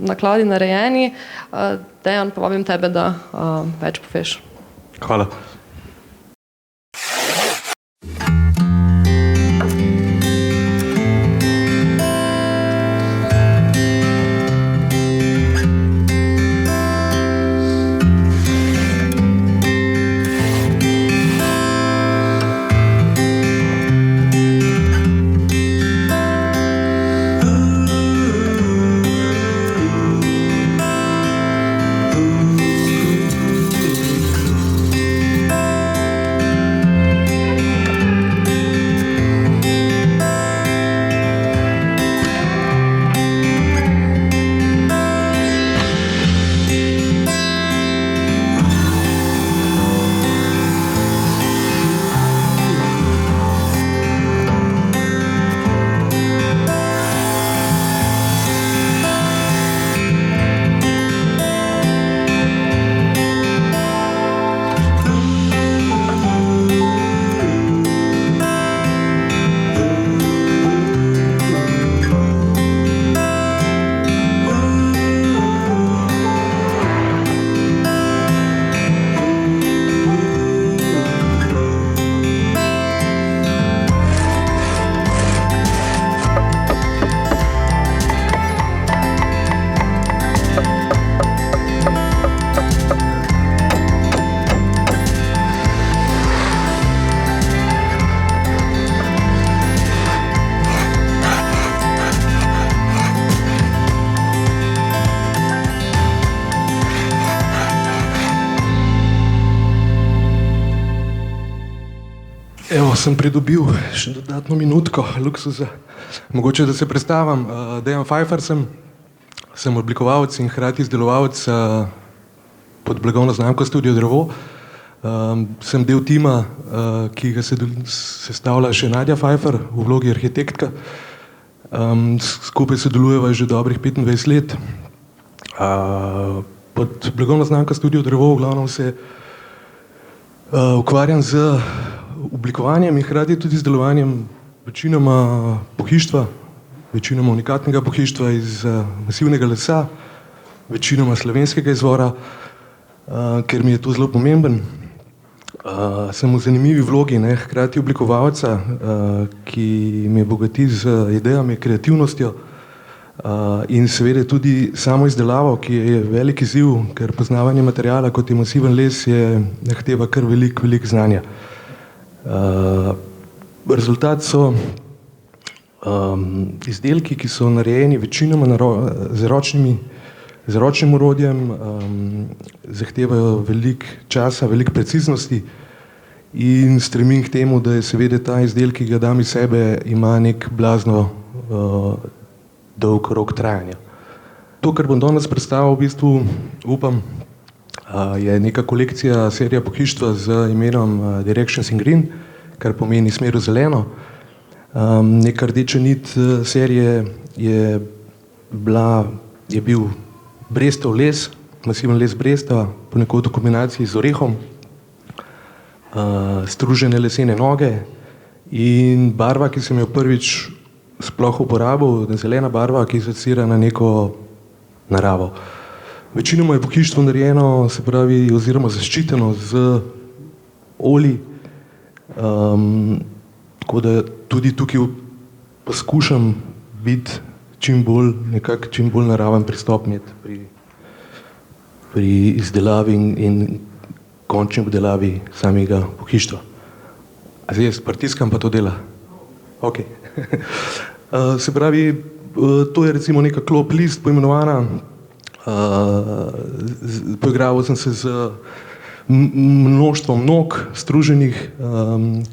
nakladi narejeni. Dejan, povabim tebe, da več poveš. Hvala. Evo, sem pridobil še dodatno minutko luksuza. Mogoče, da se predstavim. Dejan Pfeiffer sem oblikovalec in hkrati izdelovalec pod blagovno znamko Studio Drevo. Sem del tima, ki ga sestavlja še Nadja Pfeiffer v vlogi arhitektka. Skupaj sodelujeva že dobrih 25 let. Pod blagovno znamko Studio Drevo v glavnem se ukvarjam z oblikovanjem in hkrati tudi z delovanjem večinoma pohištva, večinoma unikatnega pohištva iz masivnega lesa, večinoma slovenskega izvora, ker mi je to zelo pomemben. Sem v zanimivi vlogi, hkrati oblikovalca, ki me bogati z idejami, kreativnostjo in seveda tudi samo izdelavo, ki je velik izziv, ker poznavanje materiala, kot je masiven les, zahteva kar veliko znanja. Rezultat so izdelki, ki so narejeni večinoma z ročnim orodjem, zahtevajo veliko časa, veliko preciznosti in stremim k temu, da je seveda ta izdelek, ki ga dam iz sebe, ima nek blazno dolg rok trajanja. To, kar bom danes predstavil, v bistvu upam, je neka kolekcija, serija pohištva z imenom Directions in Green, kar pomeni smer v zeleno. Neka rdeča nit serije je bil Brestov les, masiven les Bresta, ponekod v kombinaciji z orehom, stružene lesene noge in barva, ki sem jo prvič sploh uporabil, zelena barva, ki asociira na neko naravo. Večinoma je pohištvo narejeno, se pravi, oziroma zaščiteno z olij. Tako da tudi tukaj poskušam biti čim bolj naraven pristop imeti pri izdelavi in končni obdelavi samega pohištva. A zdaj jaz pritiskam, pa to dela? Ok. Se pravi, to je recimo neka klop list poimenovana. Poigraval sem se z množstvom nog struženih,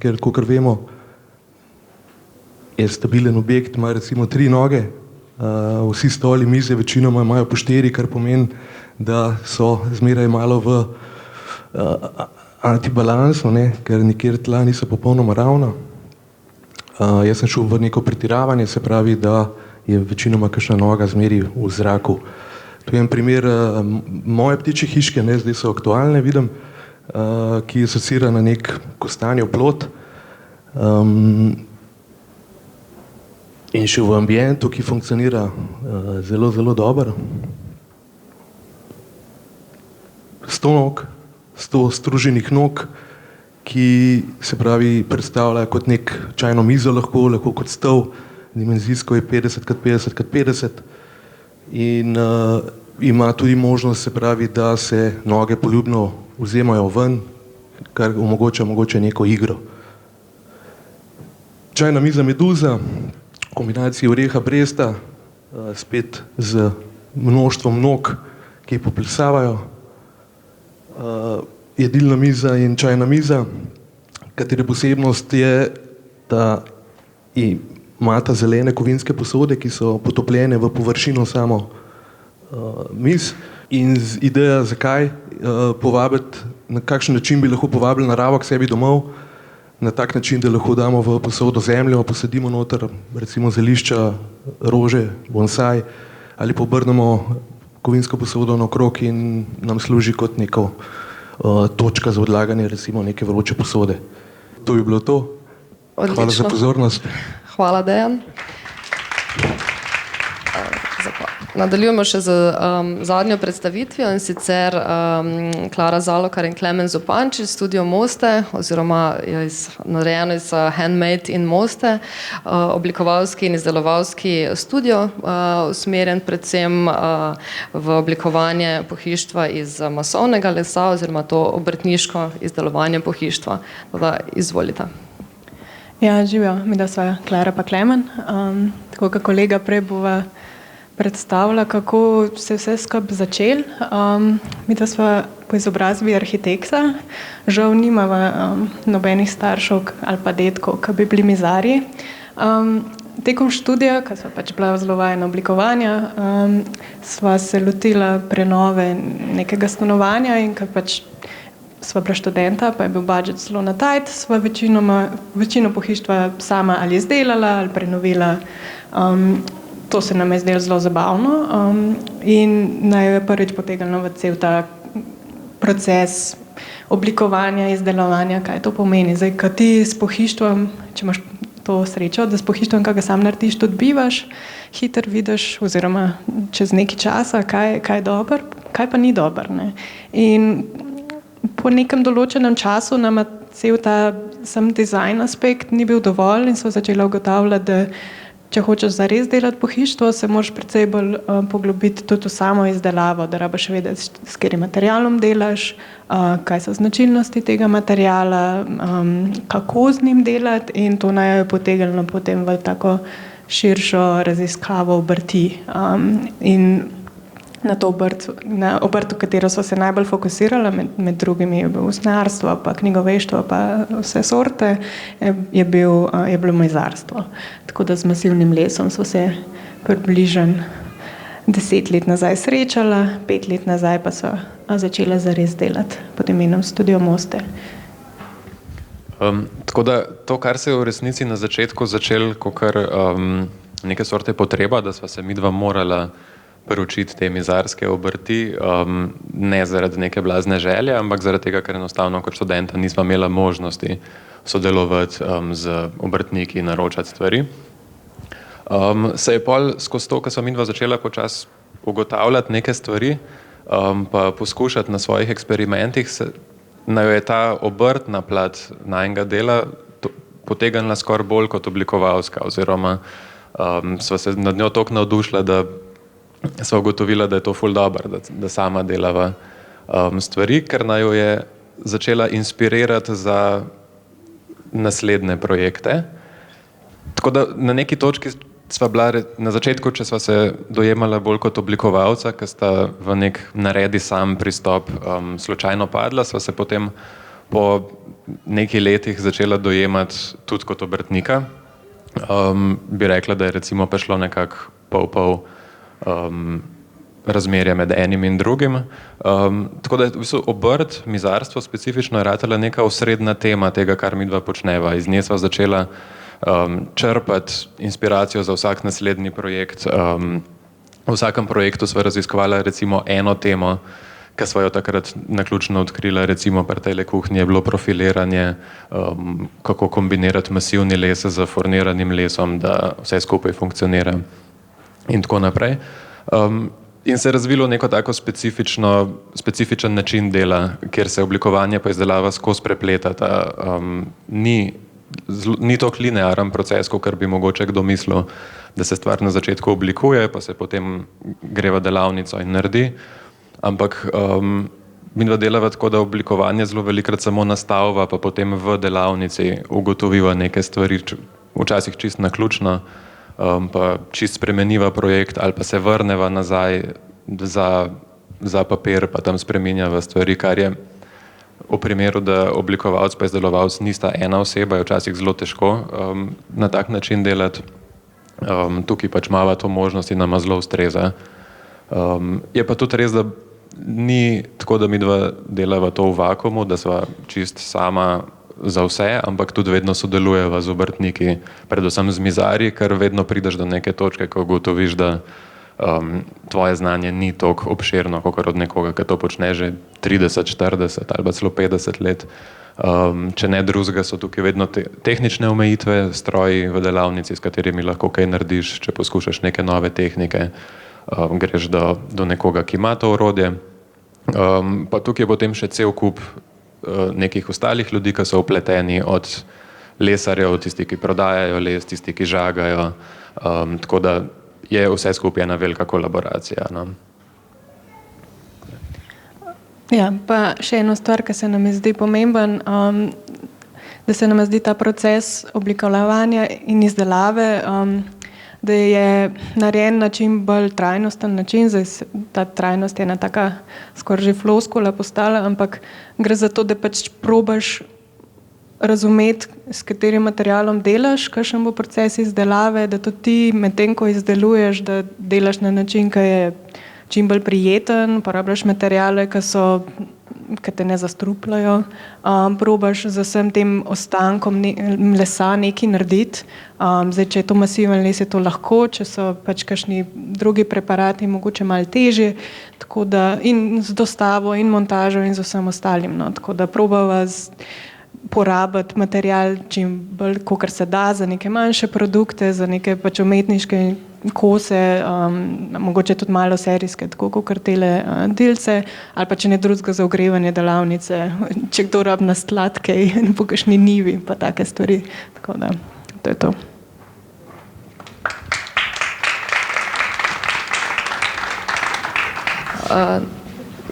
ker, kakor vemo, je stabilen objekt, ima recimo 3 noge, vsi stoli, mize večinoma imajo po 4, kar pomeni, da so zmeraj malo v antibalansu, ker nikjer tla niso popolnoma ravna. Jaz sem šel v neko pretiravanje, se pravi, da je večinoma kakšna noga zmeri v zraku. To je en primer moje ptičje hiške, zdaj so aktualne, vidim, ki asocira na nek kostanjev plot. In še v ambientu, ki funkcionira zelo, zelo dobro. 100 nog, 100 struženih nog, ki se pravi predstavlja kot nek čajno mizo lahko kot stol, dimenzijsko je 50x50x50 in ima tudi možnost, se pravi, da se noge poljubno vzemajo ven, kar omogoča neko igro. Čajna miza Meduza, kombinacija oreha bresta, spet z množstvom nog, ki poplesavajo. Jedilna miza in čajna miza, katere posebnost je, da imata zelene kovinske posode, ki so potopljene v površino samo miz. In ideja, zakaj povabiti, na kakšen način bi lahko povabili naravo k sebi domov, na tak način, da lahko damo v posodo zemljo, posadimo noter recimo zelišča, rože, bonsaj, ali pa obrnemo kovinsko posodo naokrog in nam služi kot neko točka za odlaganje recimo neke vroče posode. To bi bilo to. Odlično. Hvala za pozornost. Hvala, Dejan. Nadaljujemo še z zadnjo predstavitvijo, in sicer Klara Zalokar in Klemen Zupanč iz Studio Moste, oziroma je narejeno iz Handmade in Moste, oblikovalski in izdelovalski studio, usmerjen predvsem v oblikovanje pohištva iz masovnega lesa oziroma to obrtniško izdelovanje pohištva. Izvolite. Ja, živijo, mi da sva Klara pa Klemen. Tako kot kolega prej bova predstavlja, kako se je vse skupaj začel. Mi da sva po izobrazbi arhitekta, žal nimava nobenih staršev ali pa dedkov, ki bi bili mizarji. Tekom študija, ko sva pač bila zelo vajena oblikovanja, sva se lotila prenove nekega stanovanja in ker pač sva bila študenta, pa je bil budžet zelo natajt, sva večino pohištva sama ali izdelala ali prenovila. To se nam je zdelo zelo zabavno in naj jo je prvič potegnilo v cel ta proces oblikovanja, izdelovanja, kaj to pomeni. Zdaj, ko ti s pohištvom, če imaš to srečo, da s pohištvom, kaj ga sam narediš, tudi bivaš, hitro vidiš oziroma čez nekaj časa, kaj je dobro, kaj pa ni dobro. In po nekem določenem času nama cel ta sam dizajn aspekt ni bil dovolj in smo začeli ugotavljati, da če hočeš zares delati pohištvo, se moraš precej bolj poglobiti tudi v samo izdelavo, da rabiš vedeti, s katerim materialom delaš, kaj so značilnosti tega materiala, kako z njim delati, in to naj je potegnilo potem v tako širšo raziskavo obrti. In na to obrt, v katero so se najbolj fokusirala, med drugimi je bilo usnjarstvo, pa knjigoveštvo, pa vse sorte, je bilo mizarstvo. Tako da z masivnim lesom so se približno 10 let nazaj srečala, 5 let nazaj pa so začela zares delati pod imenom Studio Moste. Tako da to, kar se je v resnici na začetku začelo, kakor neke sorte potreba, da sva se midva morala preučiti te mizarske obrti, ne zaradi neke blazne želje, ampak zaradi tega, ker enostavno kot študenta nisva imela možnosti sodelovati z obrtniki in naročati stvari. Se je pol skozi to, ko sva midva začela počasi ugotavljati neke stvari, pa poskušati na svojih eksperimentih, naj je ta obrtna plat najnega dela potegnila skoraj bolj kot oblikovalska, oziroma sva se nad njo toliko navdušila, da sva ugotovila, da je to ful dobro, da sama delava stvari, ker naj jo je začela inspirirati za naslednje projekte. Tako da na neki točki sva bila na začetku, če sva se dojemala bolj kot oblikovalca, ker sta v nek naredi sam pristop slučajno padla, sva se potem po nekaj letih začela dojemati tudi kot obrtnika. Bi rekla, da je recimo prišlo nekako pol razmerje med enim in drugim. Tako da je v bistvu obrt, mizarstvo specifično je ratala neka osrednja tema tega, kar midva počneva. Iz nje sva začela črpati inspiracijo za vsak naslednji projekt. V vsakem projektu sva raziskovala recimo eno temo, ki sva jo takrat naključno odkrila, recimo pri tejle kuhinji je bilo profiliranje, kako kombinirati masivni les z furniranim lesom, da vse skupaj funkcionira in tako naprej. In se je razvilo neko tako specifičen način dela, kjer se oblikovanje pa izdelava skozi prepletata. Ni toliko linearen proces, kot bi mogoče kdo mislil, da se stvar na začetku oblikuje, pa se potem gre v delavnico in naredi. Ampak midva delava tako, da oblikovanje zelo velikrat samo nastavlja, pa potem v delavnici ugotoviva neke stvari, včasih čisto naključno, pa čisto spremeniva projekt ali pa se vrneva nazaj za papir, pa tam spreminjava stvari, kar je v primeru, da oblikovalec pa izdelovalec nista ena oseba, je včasih zelo težko na tak način delati. Tukaj pač imava to možnost in nama zelo ustreza. Je pa tudi res, da ni tako, da midva delava to v vakuumu, da sva čist sama za vse, ampak tudi vedno sodelujeva z obrtniki, predvsem z mizarji, ker vedno prideš do neke točke, ko ugotoviš, da tvoje znanje ni toliko obširno, kot od nekoga, ki to počne že 30, 40 ali pa celo 50 let. Če ne drugega, so tukaj vedno tehnične omejitve, stroji v delavnici, s katerimi lahko kaj narediš, če poskušaš neke nove tehnike, greš do nekoga, ki ima to orodje. Pa tukaj je potem še cel kup nekih ostalih ljudi, ki so vpleteni, od lesarjev, tisti, ki prodajajo les, tisti, ki žagajo, tako da je vse skupaj ena velika kolaboracija. No? Ja, pa še eno stvar, ki se nam zdi pomemben, da se nam zdi ta proces oblikovanja in izdelave, da je narejen na čim bolj trajnosten način. Zdaj, ta trajnost je ena taka skoraj že floskula postala, ampak gre za to, da pač probaš razumeti, s katerim materialom delaš, kakšen bo proces izdelave, da tudi ti medtem, ko izdeluješ, da delaš na način, ki je čim bolj prijeten, uporabljaš materiale, ki te ne zastrupljajo, probaš z vsem tem ostankom lesa nekaj narediti. Zdaj, če je to masiven les, je to lahko, če so pač kakšni drugi preparati, mogoče malo težje, tako da in z dostavo in montažo in z vsem ostalim. No. Tako da probava porabiti material čim bolj, kolikor se da, za neke manjše produkte, za neke pač umetniške kose, mogoče tudi malo serijske, tako kot tele delce, ali pa če ne drugega za ogrevanje delavnice, če kdo rabi na sladke in po kakšni njivi, pa take stvari. Tako da, to je to.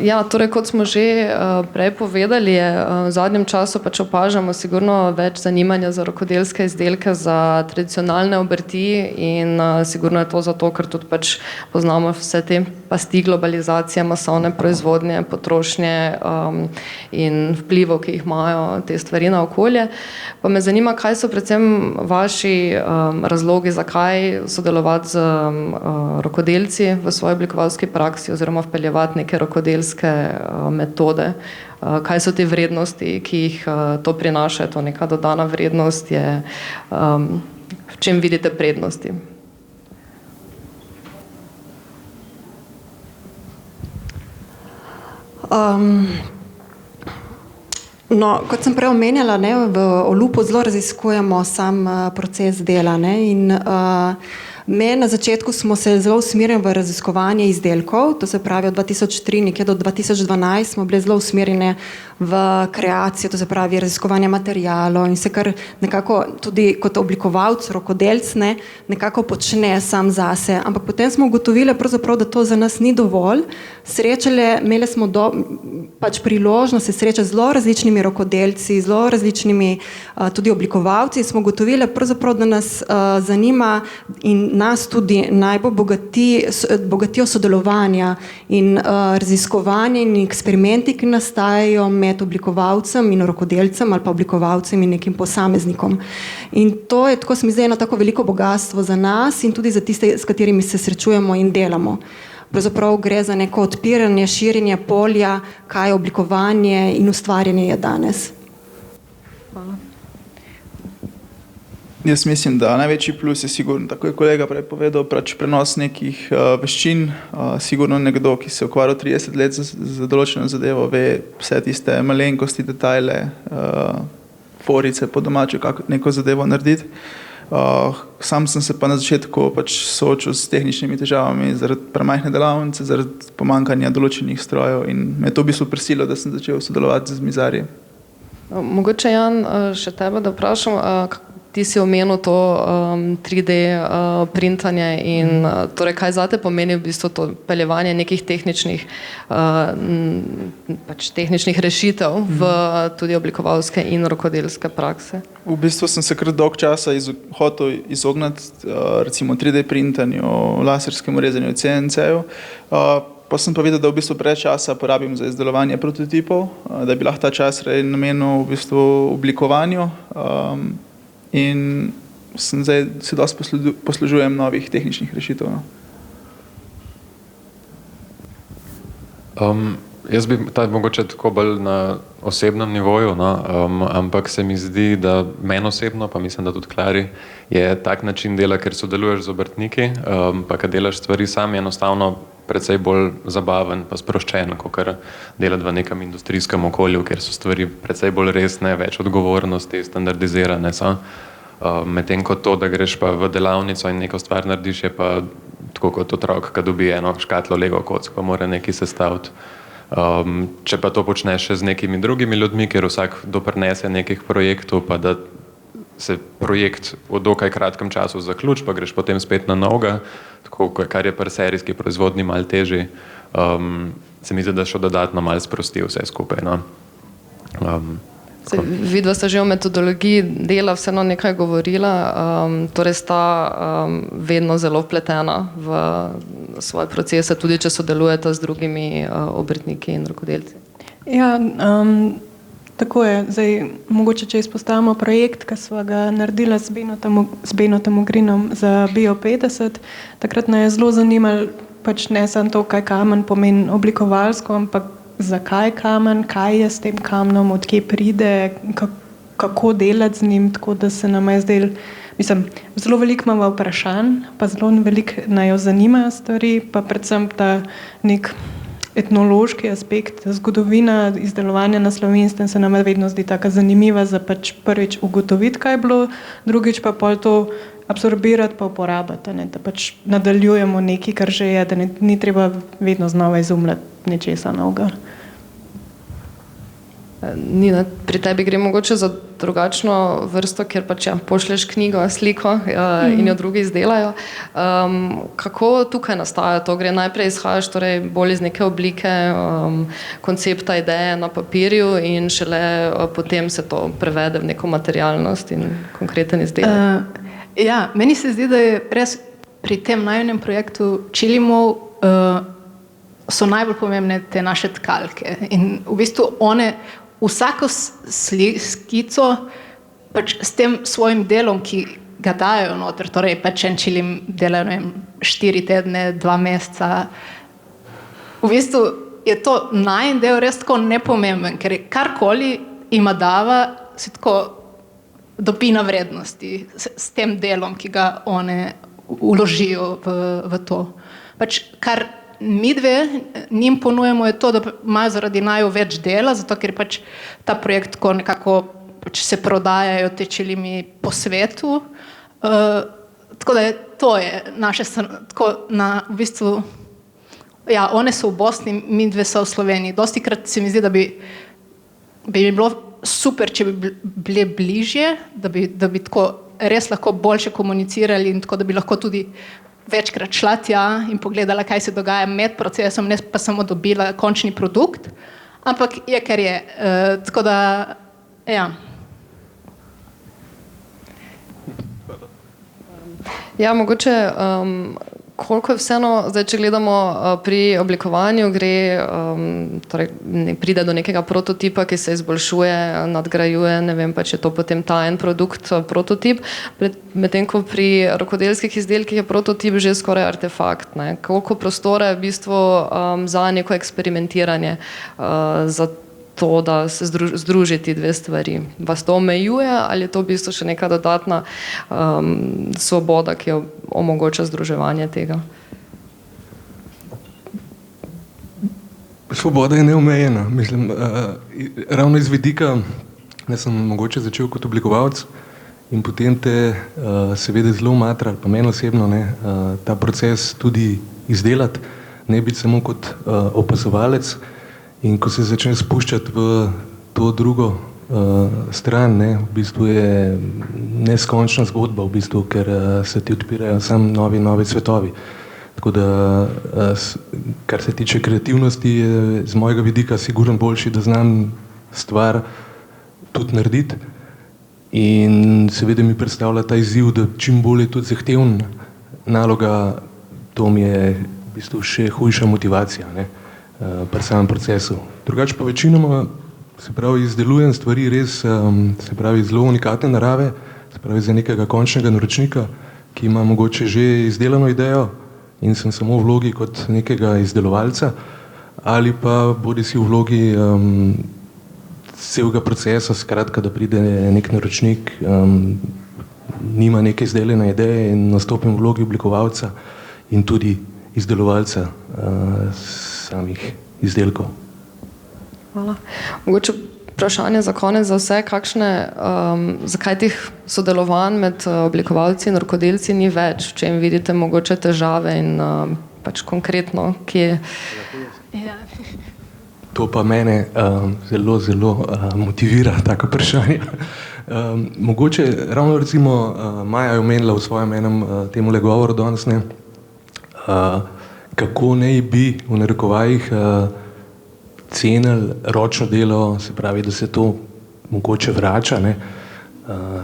Ja, torej, kot smo že prej povedali, v zadnjem času pač opažamo sigurno več zanimanja za rokodelske izdelke, za tradicionalne obrti in sigurno je to zato, ker tudi pač poznamo vse te pasti globalizacije, masovne proizvodnje, potrošnje in vplivov, ki jih imajo te stvari na okolje. Pa me zanima, kaj so predvsem vaši razlogi, zakaj sodelovati z rokodelci v svoji oblikovalski praksi oziroma vpeljevati neke rokodelske metode. Kaj so te vrednosti, ki jih to prinaša, to neka dodana vrednost je, v čem vidite prednosti? No, kot sem prej omenjala, ne, v Olupu zelo raziskujemo sam proces dela, ne, in Na začetku smo se zelo usmerjali v raziskovanje izdelkov, to se pravi od 2003 nekje do 2012 smo bili zelo usmerjeni v kreacijo, to se pravi raziskovanje materijalov in se kar nekako tudi kot oblikovalec, rokodelc nekako počne sam zase. Ampak potem smo ugotovili pravzaprav, da to za nas ni dovolj. Imeli smo pač priložnost se srečati z zelo različnimi rokodelci, zelo različnimi tudi oblikovalci. Smo ugotovili pravzaprav, da nas zanima in nas tudi najbolj bogatijo sodelovanja in raziskovanje in eksperimenti, ki nastajajo med oblikovalcem in rokodelcem ali pa oblikovalcem in nekim posameznikom. In to je, tako se mi zdi, eno tako veliko bogatstvo za nas in tudi za tiste, s katerimi se srečujemo in delamo. Pravzaprav gre za neko odpiranje, širjenje polja, kaj je oblikovanje in ustvarjanje je danes. Hvala. Jaz mislim, da največji plus je sigurno, tako je kolega prej povedal, prenos nekih veščin. Sigurno nekdo, ki se ukvarja 30 let za določeno zadevo, ve vse tiste malenkosti, detajle, forice po domače, kako neko zadevo narediti. Sam sem se pa na začetku soočil s tehničnimi težavami zaradi premajhne delavnice, zaradi pomankanja določenih strojev in me je to v bistvu prisililo, da sem začel sodelovati z mizarji. Mogoče, Jan, še tebe, da vprašam, ti si omenil to 3D printanje in torej kaj zate pomeni v bistvu to peljevanje nekih tehničnih rešitev v tudi oblikovalske in rokodelske prakse? V bistvu sem se kar dolgo časa hotel izogniti recimo 3D printanju, laserskemu rezanju CNC-ju. Pa sem pa videl, da v bistvu preveč časa porabim za izdelovanje prototipov, da bi lahko ta čas namenil v bistvu oblikovanju. In zdaj se dosti poslužujem novih tehničnih rešitev. Jaz bi mogoče tako bolj na osebnem nivoju, ampak se mi zdi, da meni osebno, pa mislim, da tudi Klari, je tak način dela, ker sodeluješ z obrtniki, pa kad delaš stvari sam, je enostavno precej bolj zabaven pa sproščen, kakor delati v nekem industrijskem okolju, kjer so stvari precej bolj resne, več odgovornosti, standardizirane so. Medtem ko to, da greš pa v delavnico in neko stvar narediš, je pa tako kot otrok, kad dobi eno škatlo Lego kock, pa mora nekaj sestaviti. Če pa to počneš še z nekimi drugimi ljudmi, ker vsak doprinese nekih projektov, pa da se projekt v dokaj kratkem času zaključi, pa greš potem spet na novega, tako kar je pri serijski proizvodnji malo težji, se mi zdi, da še dodatno malo sprosti vse skupaj. Vidva sta že o metodologiji dela vseeno nekaj govorila, torej sta vedno zelo vpletena v svoje procese, tudi če sodelujete z drugimi obrtniki in rokodelci. Ja, tako je. Zdaj, mogoče, če izpostavimo projekt, ki smo ga naredila s Benotom Ogrinom za Bio50, takrat nas je zelo zanimalo, ne samo to, kaj kamen pomeni oblikovalsko, ampak zakaj kamen, kaj je s tem kamnom, odkje pride, kako delati z njim, tako da se nam je zdelo, zelo veliko imamo vprašanj, pa zelo veliko najo zanimajo stvari, pa predvsem ta nek etnološki aspekt, zgodovina izdelovanja na Slovenskem se nam vedno zdi taka zanimiva za prvič ugotoviti, kaj je bilo, drugič pa pol to absorbirati pa uporabiti, da nadaljujemo nekaj, kar že je, da ni treba vedno znova izumljati nečesa novega. Nina, pri tebi gre mogoče za drugačno vrsto, kjer pošlješ knjigo, sliko in jo drugi izdelajo. Kako tukaj nastaja to? Gre najprej izhajaš bolj iz neke oblike, koncepta, ideje na papirju in šele potem se to prevede v neko materialnost in konkreten izdelek? Ja, meni se zdi, da je res pri tem najunem projektu Čilimov so najbolj pomembne te naše tkalke. In v bistvu one vsako skico s tem svojim delom, ki ga dajo noter, torej en Čilim delajo 4 tedne, 2 meseca. V bistvu je to najin del res tako nepomemben, ker karkoli ima dava, si tako dopina vrednosti s tem delom, ki ga one vložijo v to. Kar mi dve njim ponujemo je to, da imajo zaradi naju več dela, zato ker ta projekt nekako se prodajajo te Čilimi po svetu. tako da to je naše, tako v bistvu, ja, one so v Bosni, mi dve so v Sloveniji. Dostikrat se mi zdi, da bi bilo super, če bi bile bližje, da bi tako res lahko boljše komunicirali in tako, da bi lahko tudi večkrat šla tja in pogledala, kaj se dogaja med procesom, ne pa samo dobila končni produkt, ampak je, kar je. Tako da, ja. Ja, mogoče, koliko je vseeno, zdaj, če gledamo pri oblikovanju, torej pride do nekega prototipa, ki se izboljšuje, nadgrajuje, ne vem pa, če je to potem ta en produkt, prototip, medtem ko pri rokodelskih izdelkih je prototip že skoraj artefakt, ne? Koliko prostora je v bistvu za neko eksperimentiranje, za to, da se združiti dve stvari. Vas to omejuje ali je to v bistvu še neka dodatna svoboda, ki jo omogoča združevanje tega? Svoboda je neomejena. Mislim, ravno iz vidika, da sem mogoče začel kot oblikovalec in potem te seveda zelo matra, ali pa meni osebno, ta proces tudi izdelati, ne biti samo kot opazovalec. In ko se začne spuščati v to drugo stran, v bistvu je neskončna zgodba, v bistvu, ker se ti odpirajo sam novi svetovi. Tako da, kar se tiče kreativnosti, je z mojega vidika sigurno boljši, da znam stvar tudi narediti. In seveda mi predstavlja ta izziv, da čim bolj je tudi zahtevna naloga, to mi je v bistvu še hujša motivacija, pri samem procesu. Drugače pa večinoma, se pravi, izdelujem stvari res, se pravi, zelo unikatne narave, se pravi, za nekega končnega naročnika, ki ima mogoče že izdelano idejo in sem samo v vlogi kot nekega izdelovalca, ali pa bodisi v vlogi celega procesa, skratka, da pride nek naročnik, nima neke izdelane ideje in nastopim v vlogi oblikovalca in tudi izdelovalca samih izdelkov. Hvala. Mogoče vprašanje za konec za vse, zakaj teh sodelovanj med oblikovalci in rokodelci ni več, v čem vidite mogoče težave in pač konkretno, kje? To pa mene zelo motivira, tako vprašanje. Mogoče ravno recimo Maja je omenila v svojem enem temule govoru danes, kako naj bi v narekovajih cenili ročno delo, se pravi, da se to mogoče vrača,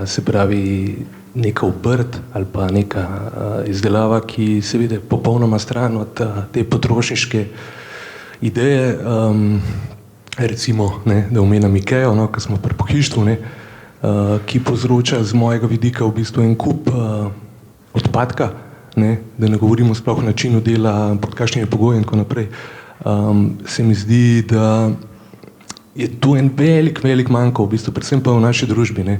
se pravi, neka obrt ali pa neka izdelava, ki seveda je popolnoma stran od te potrošniške ideje, recimo, da omenim Ikeo, ko smo pri pohištvu, ki povzroča z mojega vidika v bistvu en kup odpadka, da ne govorimo sploh o načinu dela, pod kakšnimi pogoji in tako naprej. Se mi zdi, da je tu en velik manjko, v bistvu, predvsem pa v naši družbi,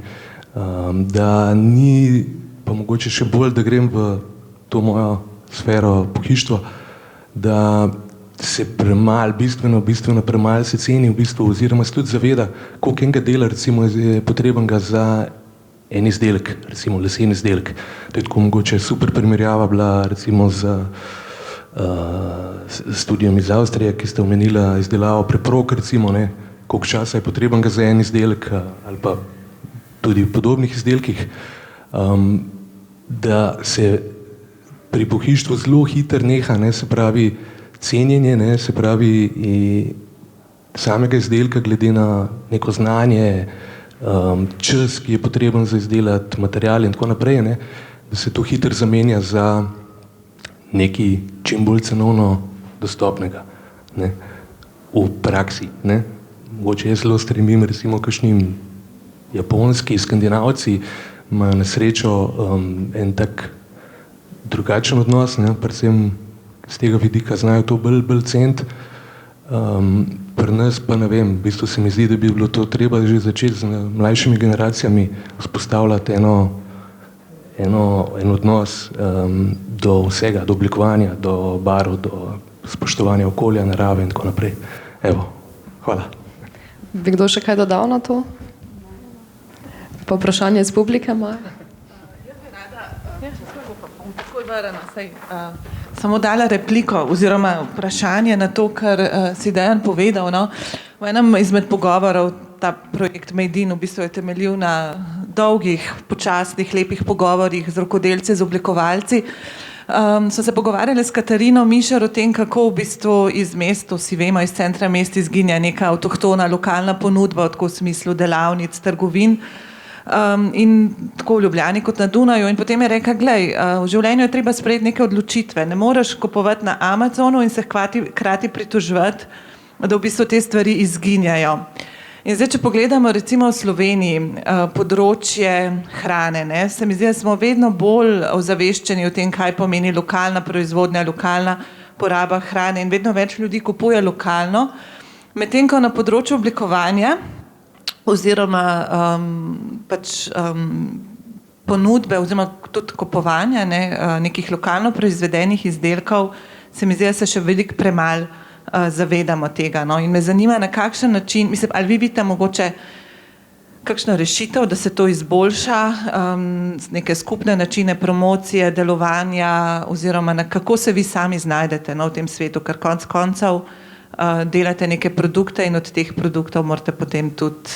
da ni, pa mogoče še bolj, da grem v to mojo sfero pohištva, da se bistveno premalo se ceni v bistvu, oziroma se tudi zaveda, koliko enega dela recimo je potrebenega za en izdelek, recimo lesen izdelek. To je tako mogoče super primerjava bila recimo z studijem iz Avstrije, ki ste omenila izdelavo preprog, recimo, koliko časa je potrebenega za en izdelek ali pa tudi v podobnih izdelkih, da se pri pohištvu zelo hitro neha, se pravi cenjenje, se pravi samega izdelka glede na neko znanje, čas, ki je potreben za izdelati material in tako naprej, da se to hitro zamenja za nekaj čim bolj cenovno dostopnega v praksi. Mogoče jaz zelo stremim, recimo kakšnim Japonski, Skandinavci imajo na srečo en tak drugačen odnos, predvsem z tega vidika znajo to bolj ceniti. Pri nas pa ne vem, v bistvu se mi zdi, da bi bilo to treba že začeti z mlajšimi generacijami vzpostavljati en odnos do vsega, do oblikovanja, do barv, do spoštovanja okolja, narave in tako naprej. Evo, hvala. Bi kdo še kaj dodal na to? Pa vprašanje iz publike, Maja? Takoj vrna, samo dala repliko oziroma vprašanje na to, kar si Dejan povedal. No? V enem izmed pogovorov ta projekt Made in v bistvu je temeljil na dolgih, počasnih, lepih pogovorih z rokodelci, z oblikovalci. So se pogovarjali s Katarino Mišar o tem, kako v bistvu iz mesta, vsi vemo, iz centra mest izginja neka avtohtona lokalna ponudba, tako v smislu delavnic, trgovin. In tako v Ljubljani kot na Dunaju, in potem je rekla, glej, v življenju je treba sprejeti neke odločitve, ne moreš kupovati na Amazonu in se hkrati pritoževati, da v bistvu te stvari izginjajo. In zdaj, če pogledamo recimo v Sloveniji področje hrane, ne, se mi zdi, da smo vedno bolj ozaveščeni o tem, kaj pomeni lokalna proizvodnja, lokalna poraba hrane in vedno več ljudi kupuje lokalno, medtem ko na področju oblikovanja oziroma ponudbe oziroma tudi kupovanja nekih lokalno proizvedenih izdelkov, se mi zdi, da se še veliko premalo zavedamo tega. No? In me zanima, na kakšen način, mislim, ali vi vidite mogoče kakšno rešitev, da se to izboljša, neke skupne načine promocije, delovanja oziroma kako se vi sami znajdete v tem svetu, ker konec koncev delate neke produkte in od teh produktov morate potem tudi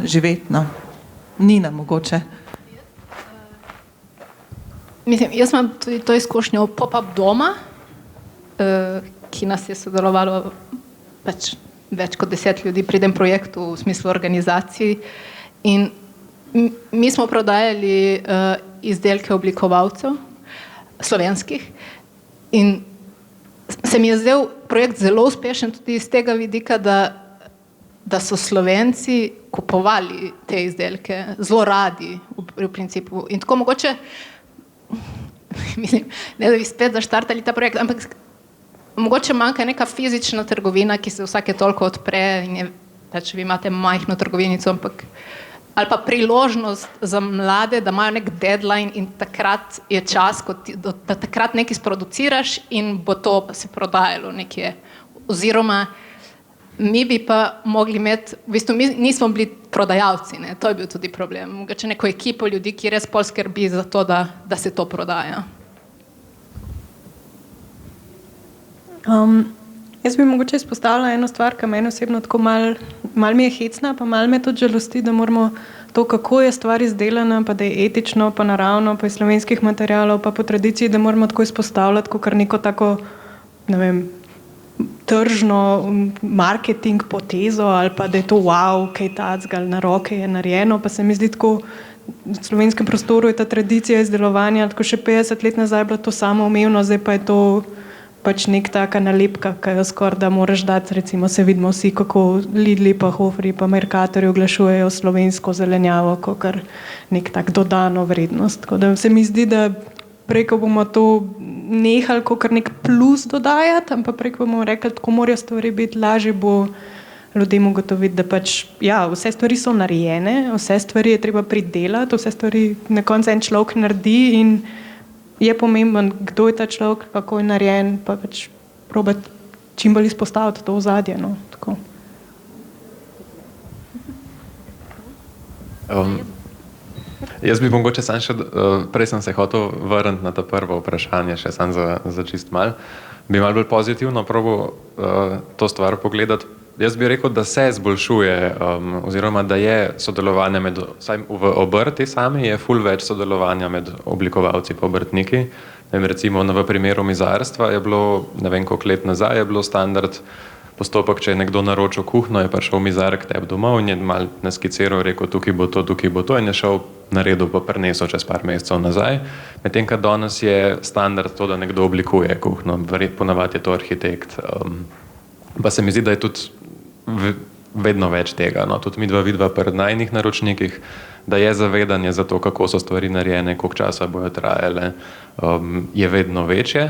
živeti. No? Nina, mogoče. Mislim, jaz imam tudi to izkušnjo pop-up doma, ki nas je sodelovalo več kot 10 ljudi pri tem projektu v smislu organizacij. In mi smo prodajali izdelke oblikovalcev slovenskih in se mi je zdel projekt zelo uspešen tudi iz tega vidika, da so Slovenci kupovali te izdelke zelo radi v principu. In tako mogoče, mislim, ne da bi spet zaštartali ta projekt, ampak mogoče manjka neka fizična trgovina, ki se vsake toliko odpre in je, če vi imate majhno trgovinico, ampak ali pa priložnost za mlade, da imajo nek deadline in takrat je čas, da takrat nekaj sproduciraš in bo to pa se prodajalo nekje. Oziroma, mi bi pa mogli imeti, v bistvu mi nismo bili prodajalci, ne? To je bil tudi problem. Mogoče neko ekipo ljudi, ki res pol skrbi za to, da se to prodaja. Jaz bi mogoče izpostavila eno stvar, ki meni osebno tako malo mi je hecna, pa malo me tudi žalosti, da moramo to, kako je stvar izdelana, pa da je etično, pa naravno, pa iz slovenskih materialov, pa po tradiciji, da moramo tako izpostavljati, kot neko tako, ne vem, tržno marketing potezo, ali pa da je to wow, kaj tacga, na roke je narejeno, pa se mi zdi tako, v slovenskem prostoru je ta tradicija izdelovanja, tako še 50 let nazaj je bilo to samoumevno, zdaj pa je to pač nek taka nalepka, ki jo skoraj da moraš dati, recimo se vidimo vsi, kako Lidli pa Hofri pa Mercatorji oglašujejo slovensko zelenjavo, kot nek tak dodano vrednost. Tako da se mi zdi, da preko bomo to nehali kot nek plus dodajati, ampak preko bomo rekli, tako morajo stvari biti, lažje bo ljudem ugotoviti, da pač, ja, vse stvari so narejene, vse stvari je treba pridelati, vse stvari na koncu en človek naredi in je pomemben, kdo je ta človek, kako je narejen, pa pač probati čim bolj izpostaviti to ozadje. No, tako. Jaz bi mogoče sam še, prej sem se hotel vrniti na to prvo vprašanje, še sam za čist mal. Bi malo bolj pozitivno probal to stvar pogledati. Jaz bi rekel, da se izboljšuje, oziroma da je sodelovanje v obrti sami, je ful več sodelovanja med oblikovalci pa obrtniki. Recimo v primeru mizarstva je bilo, ne vem koliko let nazaj, je bilo standard postopek, če je nekdo naročil kuhno, je prišel mizar k tebi domov in je malo naskiciral, rekel, tukaj bo to in je šel naredil pa prinesel čez par mesecev nazaj. Medtem, kad danes je standard to, da nekdo oblikuje kuhno, ponavadi je to arhitekt. Pa se mi zdi, da je tudi vedno več tega, no, tudi vidva pri najnih naročnikih, da je zavedanje za to, kako so stvari narejene, koliko časa bojo trajale, je vedno večje.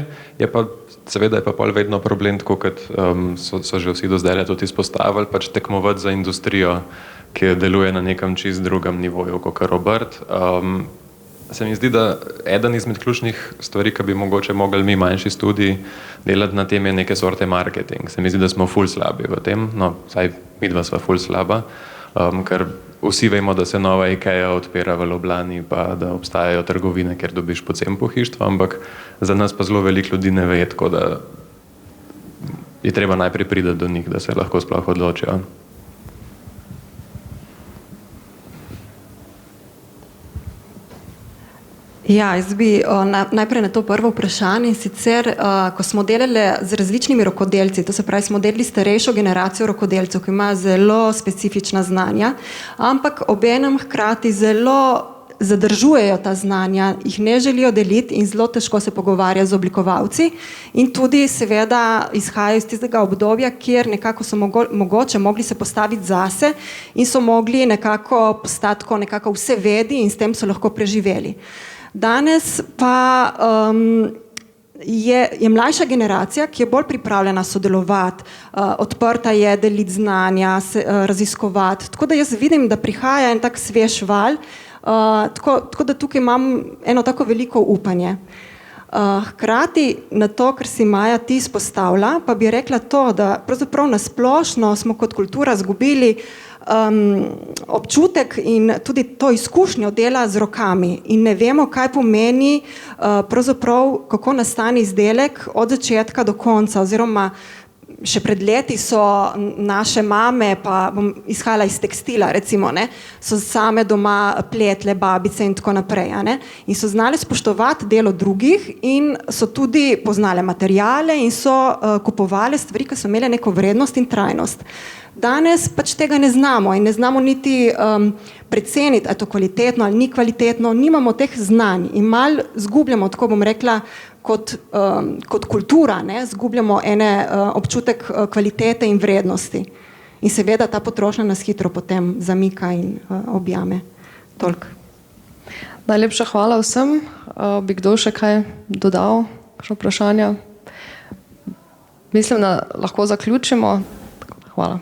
Seveda je pa pol vedno problem, tako kot so že vsi do zdaj tudi izpostavili, pač tekmovati za industrijo, ki deluje na nekem čist drugem nivoju, kot obrt. Se mi zdi, da eden izmed ključnih stvari, ki bi mogoče mogli mi manjši študiji delati na tem, je neke sorte marketing. Se mi zdi, da smo ful slabi v tem, no, vsaj midva sva ful slaba, ker vsi vemo, da se nova IKEA odpira v Ljubljani, pa da obstajajo trgovine, kjer dobiš poceni pohištvo, ampak za nas pa zelo veliko ljudi ne ve, tako da je treba najprej priti do njih, da se lahko sploh odločijo. Ja, jaz bi najprej na to prvo vprašanje, sicer, ko smo delali z različnimi rokodelci, to se pravi, smo delali starejšo generacijo rokodelcev, ki ima zelo specifična znanja, ampak obenem hkrati zelo zadržujejo ta znanja, jih ne želijo deliti in zelo težko se pogovarja z oblikovalci in tudi seveda izhajajo iz tistega obdobja, kjer nekako so mogoče mogli se postaviti zase in so mogli nekako postati nekako vsevedi in s tem so lahko preživeli. Danes pa je mlajša generacija, ki je bolj pripravljena sodelovati, odprta je deliti znanja, raziskovati, tako da jaz vidim, da prihaja en tak svež val, tako da tukaj imam eno tako veliko upanje. Hkrati na to, kar si Maja ti izpostavlja, pa bi rekla to, da pravzaprav nasplošno smo kot kultura izgubili občutek in tudi to izkušnjo dela z rokami in ne vemo, kaj pomeni pravzaprav, kako nastane izdelek od začetka do konca, oziroma še pred leti so naše mame, pa bom izhajala iz tekstila, recimo, ne, so same doma pletle, babice in tako naprej, ne, in so znale spoštovati delo drugih in so tudi poznale materiale in so kupovale stvari, ki so imele neko vrednost in trajnost. Danes pač tega ne znamo in ne znamo niti preceniti, ali je to kvalitetno ali ni kvalitetno, nimamo teh znanj in malo zgubljamo, tako bom rekla, kot kultura, ne, zgubljamo občutek kvalitete in vrednosti. In seveda ta potrošnja nas hitro potem zamika in objame. Toliko. Najlepša hvala vsem. Bi kdo še kaj dodal? Kakšno vprašanje? Mislim, da lahko zaključimo. Hvala.